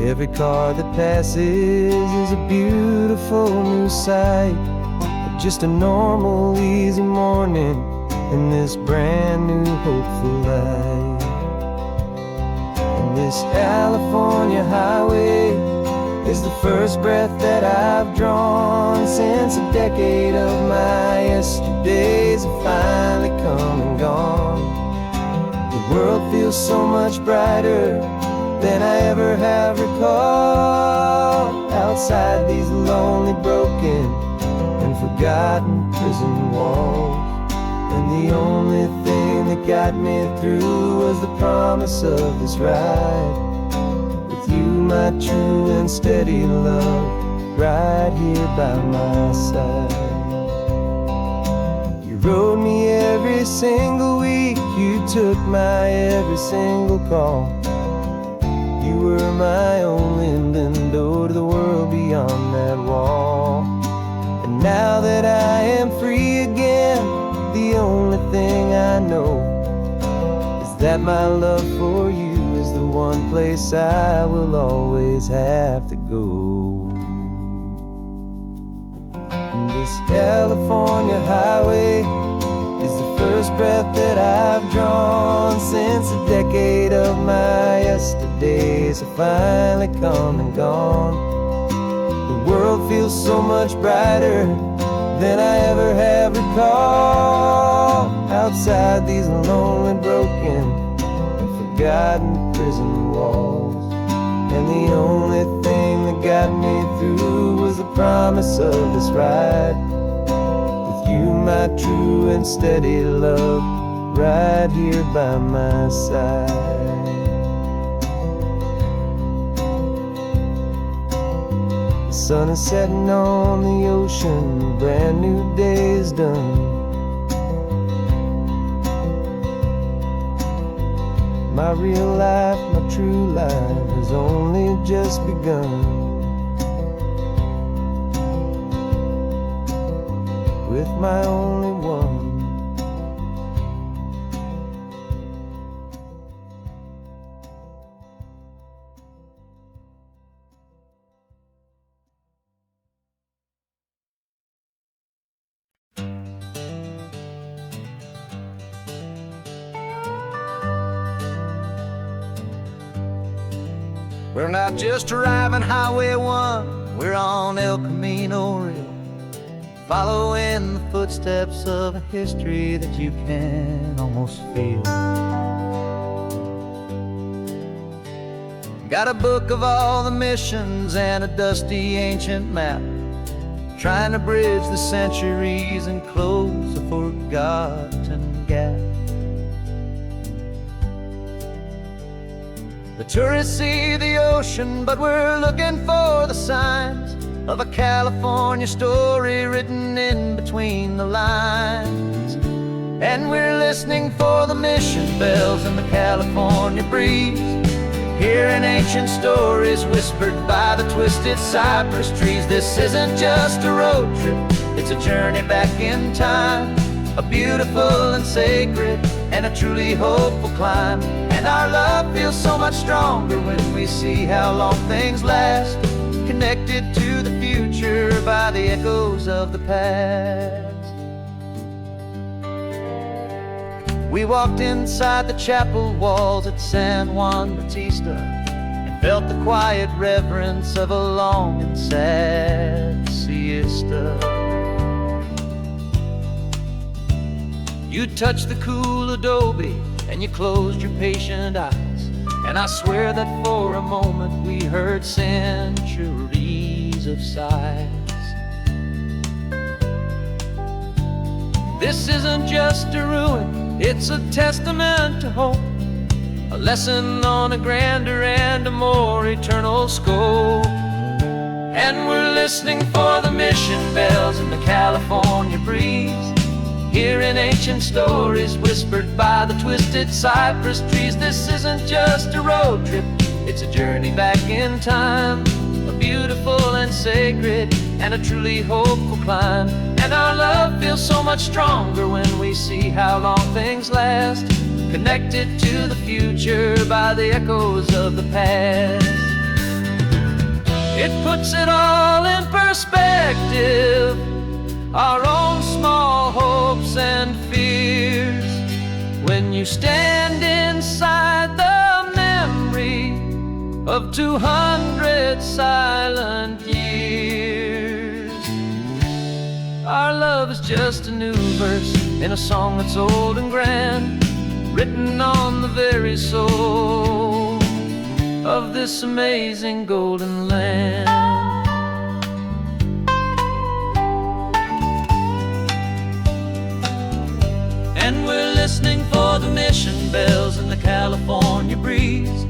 Every car that passes is a beautiful new sight, but just a normal, easy morning in this brand new, hopeful life. And this California highway is the first breath that I've drawn since a decade of my yesterdays have finally come and gone. The world feels so much brighter than I ever have recalled. Outside these lonely, broken, and forgotten prison walls, and the only thing that got me through was the promise of this ride with you, my true and steady love, right here by my side. You rode me every single week, you took my every single call. You were my only window to the world beyond that wall. And now that I am free again, the only thing I know is that my love for you is the one place I will always have to go. And this California highway is the first breath that I've drawn since a decade of my yesterdays have finally come and gone. The world feels so much brighter than I ever have recalled. Outside these lonely, broken, and forgotten prison walls, and the only thing that got me through was the promise of this ride with you, my true and steady love, right here by my side. The sun is setting on the ocean, a brand new day is done. My real life, my true life has only just begun. With my only one. We're not just driving Highway 1, we're on El Camino Real, following the footsteps of a history that you can almost feel. Got a book of all the missions and a dusty ancient map, trying to bridge the centuries and close a forgotten gap. The tourists see the ocean, but we're looking for the signs of a California story written in between the lines. And we're listening for the mission bells in the California breeze, hearing ancient stories whispered by the twisted cypress trees. This isn't just a road trip, it's a journey back in time, a beautiful and sacred and a truly hopeful climb. And our love feels so much stronger when we see how long things last, connected to the future by the echoes of the past. We walked inside the chapel walls at San Juan Bautista and felt the quiet reverence of a long and sad siesta. You touched the cool adobe and you closed your patient eyes, and I swear that for a moment we heard centuries of sighs. This isn't just a ruin, it's a testament to hope, a lesson on a grander and a more eternal scope. And we're listening for the mission bells in the California breeze, hearing ancient stories whispered by the twisted cypress trees. This isn't just a road trip, it's a journey back in time, a beautiful and sacred and a truly hopeful climb. And our love feels so much stronger when we see how long things last, connected to the future by the echoes of the past. It puts it all in perspective, our own small hopes and fears, when you stand inside the memory of 200 silent years. Our love is just a new verse in a song that's old and grand, written on the very soul of this amazing golden land. And we're listening for the mission bells in the California breeze,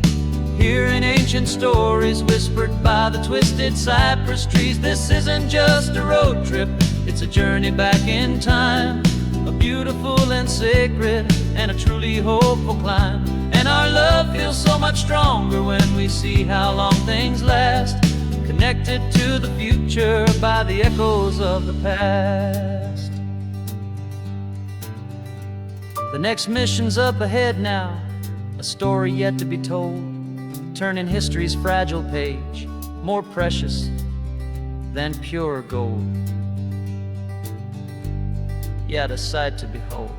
hearing ancient stories whispered by the twisted cypress trees. This isn't just a road trip, it's a journey back in time, a beautiful and sacred and a truly hopeful climb. And our love feels so much stronger when we see how long things last, connected to the future by the echoes of the past. The next mission's up ahead now, a story yet to be told, turning history's fragile page more precious than pure gold. Yet a sight to behold.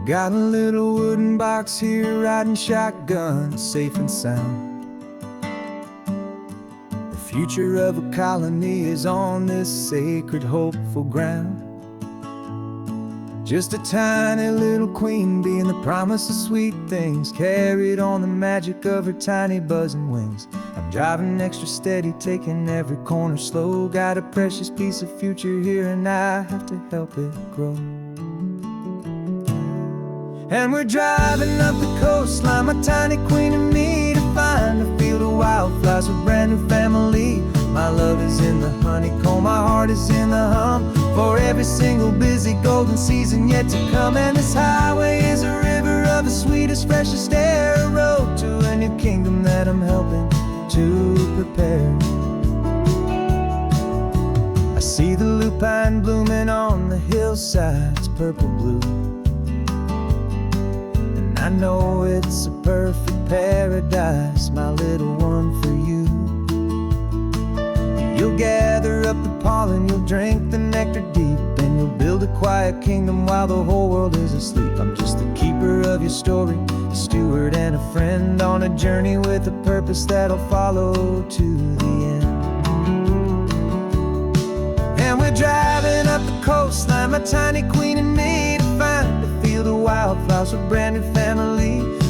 Got a little wooden box here, riding shotgun, safe and sound. The future of a colony is on this sacred, hopeful ground. Just a tiny little queen bee and the promise of sweet things, carried on the magic of her tiny buzzing wings. I'm driving extra steady, taking every corner slow. Got a precious piece of future here and I have to help it grow. And we're driving up the coastline, my tiny queen and me, to find a field of wildflowers, a brand new family. My love is in the honeycomb, my heart is in the hum, for every single busy golden season yet to come. And this highway is a river of the sweetest, freshest air, a road to a new kingdom that I'm helping to prepare. I see the lupine blooming on the hillsides, purple blue, I know it's a perfect paradise, my little one, for you. You'll gather up the pollen, you'll drink the nectar deep, and you'll build a quiet kingdom while the whole world is asleep. I'm just the keeper of your story, a steward and a friend, on a journey with a purpose that'll follow to the end. And we're driving up the coastline, my tiny queen and me, to find a field of wildflowers, a brand new family.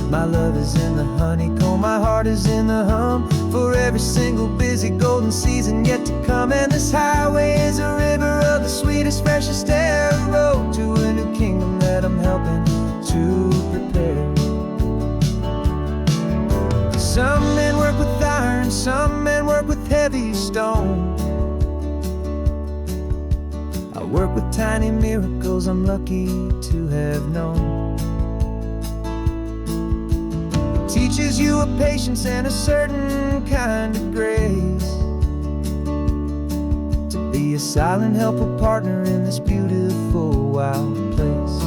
My love is in the honeycomb, my heart is in the hum. For every single busy golden season yet to come. And this highway is a river of the sweetest, freshest air, a road to a new kingdom that I'm helping to prepare. Some men work with iron, some men work with heavy stone. I work with tiny miracles I'm lucky to have known. Teaches you a patience and a certain kind of grace, to be a silent, helpful partner in this beautiful, wild place.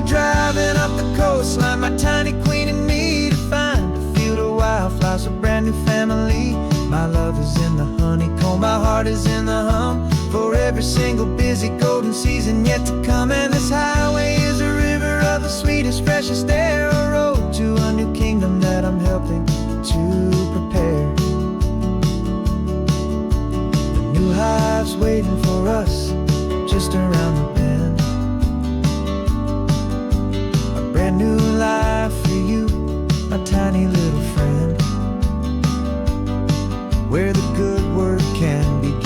Driving up the coastline, my tiny queen and me, to find a field of wildflowers, a brand new family. My love is in the honeycomb, my heart is in the hum. For every single busy golden season yet to come. And this highway is a river of the sweetest, freshest air, a road to a new kingdom that I'm helping to prepare. The new hive's waiting for us just around the bend. Brand new life for you, my tiny little friend, where the good work can begin.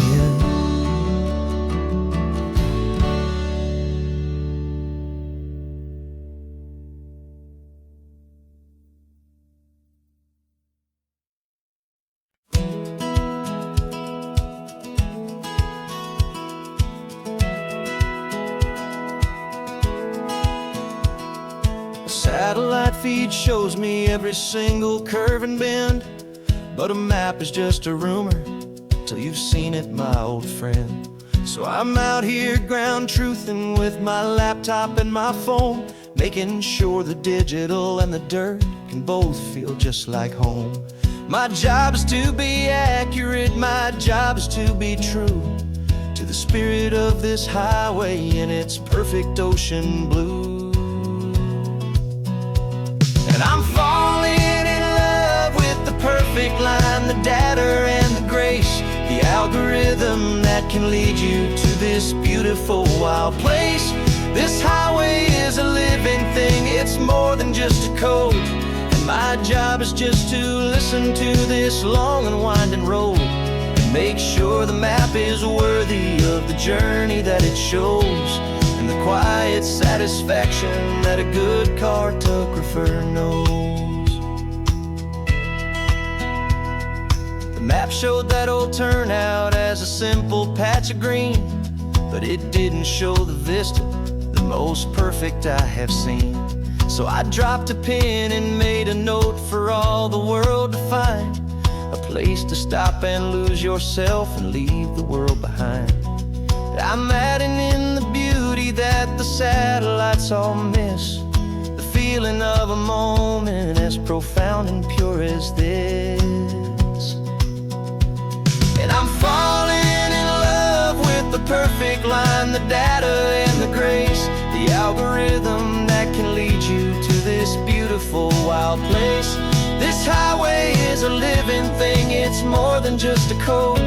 Satellite feed shows me every single curve and bend, but a map is just a rumor till you've seen it, my old friend. So I'm out here ground truthing with my laptop and my phone, making sure the digital and the dirt can both feel just like home. My job is to be accurate, my job is to be true to the spirit of this highway in its perfect ocean blue. And I'm falling in love with the perfect line, the data and the grace, the algorithm that can lead you to this beautiful wild place. This highway is a living thing, it's more than just a code. And my job is just to listen to this long and winding road, and make sure the map is worthy of the journey that it shows, and the quiet satisfaction that a good cartographer knows. The map showed that old turnout as a simple patch of green, but it didn't show the vista, the most perfect I have seen. So I dropped a pin and made a note for all the world to find, a place to stop and lose yourself and leave the world behind. I'm adding in the beauty that the satellites all miss, the feeling of a moment as profound and pure as this. And I'm falling in love with the perfect line, the data and the grace, the algorithm that can lead you to this beautiful wild place. This highway is a living thing, it's more than just a code.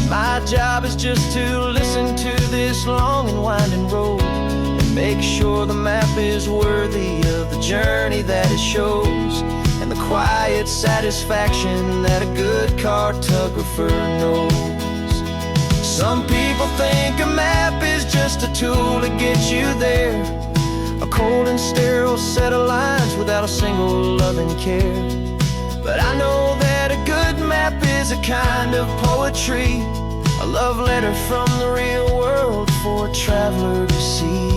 My job is just to listen to this long and winding road, and make sure the map is worthy of the journey that it shows, and the quiet satisfaction that a good cartographer knows. Some people think a map is just a tool to get you there, a cold and sterile set of lines without a single loving care. But I know that a good map is a kind of poetry, a love letter from the real world for a traveler to see.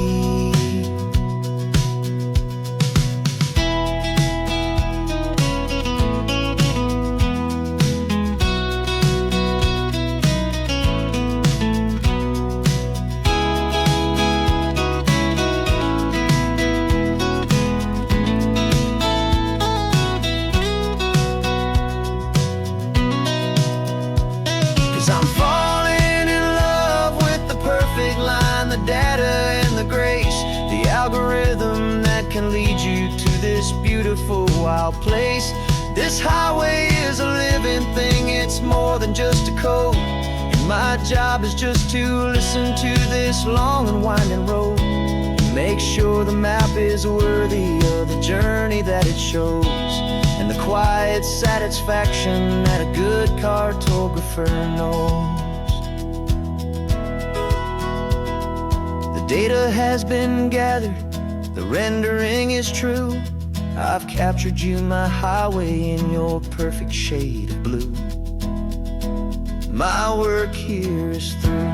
the data and the grace, the algorithm that can lead you to this beautiful wild place. This highway is a living thing, it's more than just a code. And my job is just to listen to this long and winding road, and make sure the map is worthy of the journey that it shows, and the quiet satisfaction that a good cartographer knows. The data has been gathered, the rendering is true. I've captured you, my highway, in your perfect shade of blue. My work here is through.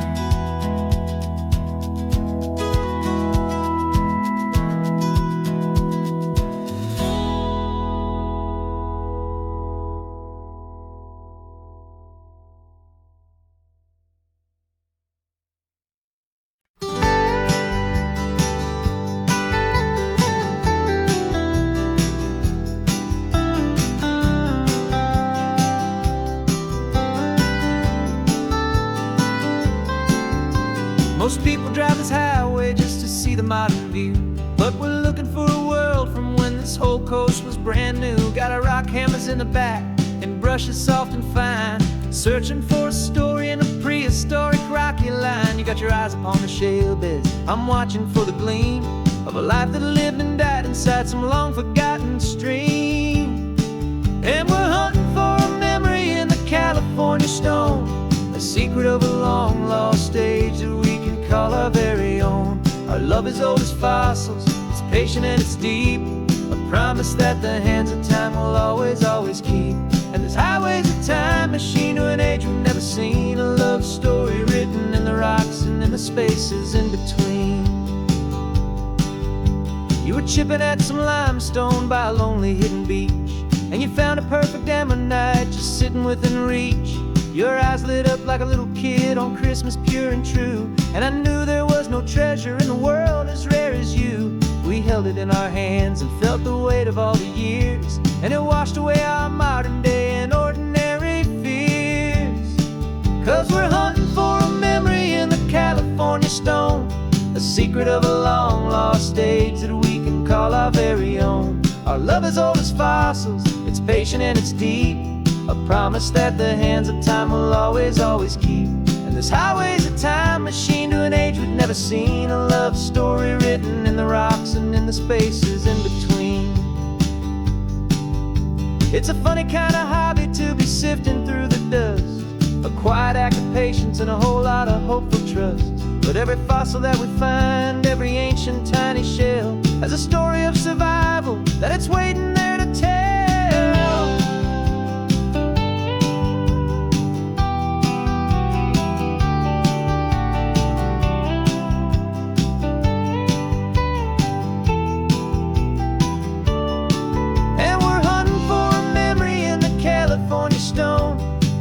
Most people drive this highway just to see the modern view, but we're looking for a world from when this whole coast was brand new. Got our rock hammers in the back and brushes soft and fine, searching for a story in a prehistoric rocky line. You got your eyes upon the shale beds, I'm watching for the gleam of a life that lived and died inside some long forgotten stream. And we're hunting for a memory in the California stone, a secret of a long lost age that we can call our very own. Our love is old as fossils, it's patient and it's deep, a promise that the hands of time will always, always keep. And this highway's a time machine to an age we've never seen, a love story written in the rocks and in the spaces in between. You were chipping at some limestone by a lonely hidden beach, and you found a perfect ammonite just sitting within reach. Your eyes lit up like a little kid on Christmas, pure and true, and I knew there was no treasure in the world as rare as you. We held it in our hands and felt the weight of all the years, and it washed away our modern day and ordinary fears. 'Cause we're hunting for a memory in the California stone, a secret of a long lost age that we can call our very own. Our love is old as fossils, it's patient and it's deep, a promise that the hands of time will always, always keep. And this highway's a time machine to an age we've never seen, a love story written in the rocks and in the spaces in between. It's a funny kind of hobby to be sifting through the dust, a quiet act of patience and a whole lot of hopeful trust. But every fossil that we find, every ancient tiny shell, has a story of survival that it's waiting there to tell.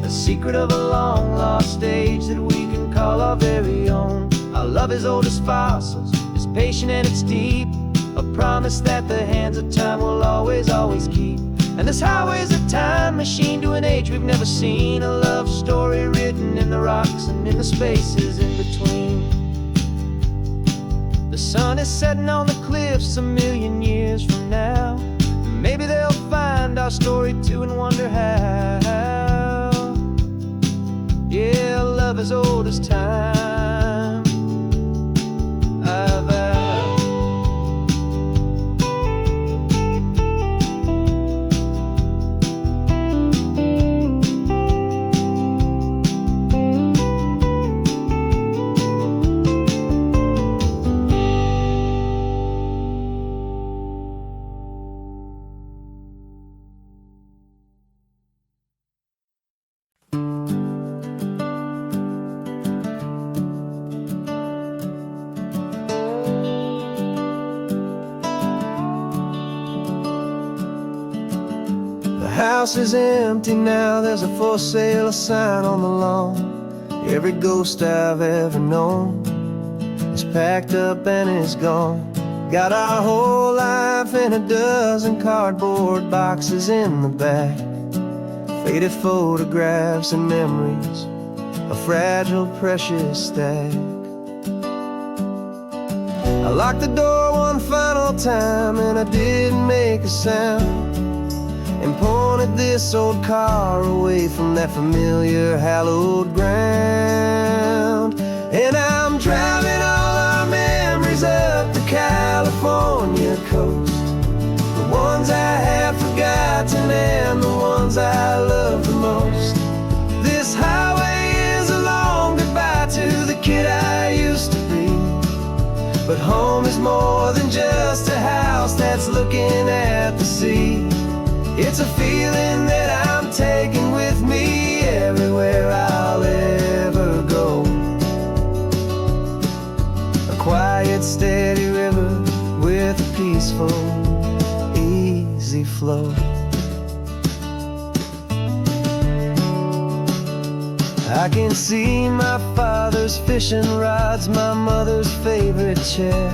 Secret of a long lost age that we can call our very own. Our love is old as fossils, it's patient and it's deep, a promise that the hands of time will always, always keep. And this highway's a time machine to an age we've never seen, a love story written in the rocks and in the spaces in between. The sun is setting on the cliffs a million years from now, maybe they'll find our story too and wonder how. Yeah, love as old as time, I vow. The house is empty now, there's a for sale sign on the lawn. Every ghost I've ever known is packed up and is gone. Got our whole life in a dozen cardboard boxes in the back, faded photographs and memories, a fragile, precious stack. I locked the door one final time and I didn't make a sound, and pointed this old car away from that familiar hallowed ground. And I'm driving all our memories up the California coast, the ones I have forgotten and the ones I love the most. This highway is a long goodbye to the kid I used to be, but home is more than just a house that's looking at the sea. It's a feeling that I'm taking with me everywhere I'll ever go. A quiet, steady river with a peaceful, easy flow. I can see my father's fishing rods, my mother's favorite chair,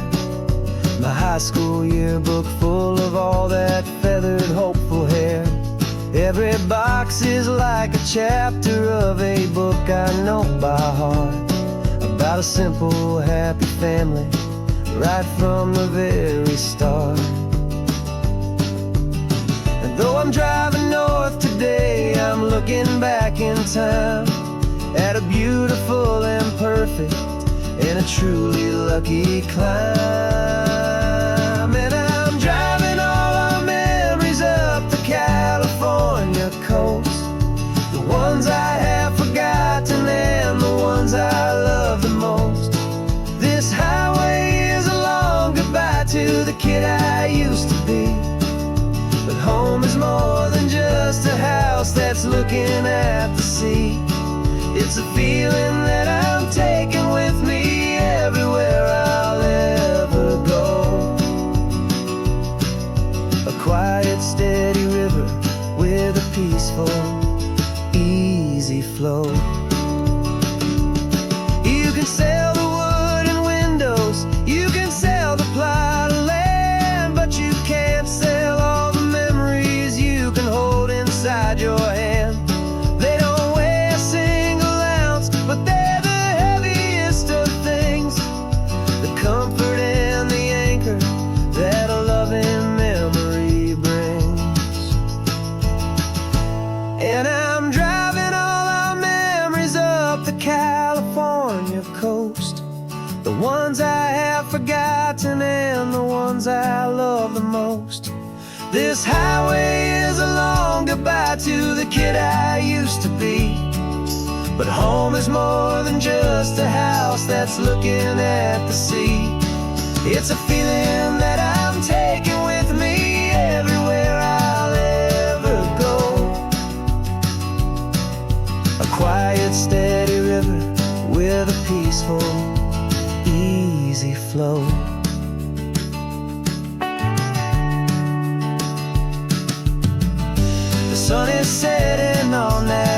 my high school yearbook full of all that feathered, hopeful hair. Every box is like a chapter of a book I know by heart, about a simple, happy family right from the very start. And though I'm driving north today, I'm looking back in time at a beautiful and perfect and a truly lucky climb. And I'm driving all our memories up the California coast, the ones I have forgotten and the ones I love the most. This highway is a long goodbye to the kid I used to be, but home is more than just a house that's looking at the sea. It's a feeling that I'm taking with me everywhere I'll ever go. A quiet, steady river with a peaceful, easy flow. You can sail the wooden windows, you can sail the plot of land, but you can't sail all the memories you can hold inside your hand. They don't weigh a single ounce, but they're the heaviest of things, the comfort and the anchor that a loving memory brings. And I'm driving all our memories up the California coast, the ones I have forgotten and the ones I love the most. This highway is a long goodbye to the kid I used to be, but home is more than just a house that's looking at the sea. It's a feeling that I'm taking with me everywhere I'll ever go. A quiet, steady river with a peaceful, easy flow. The sun is setting on that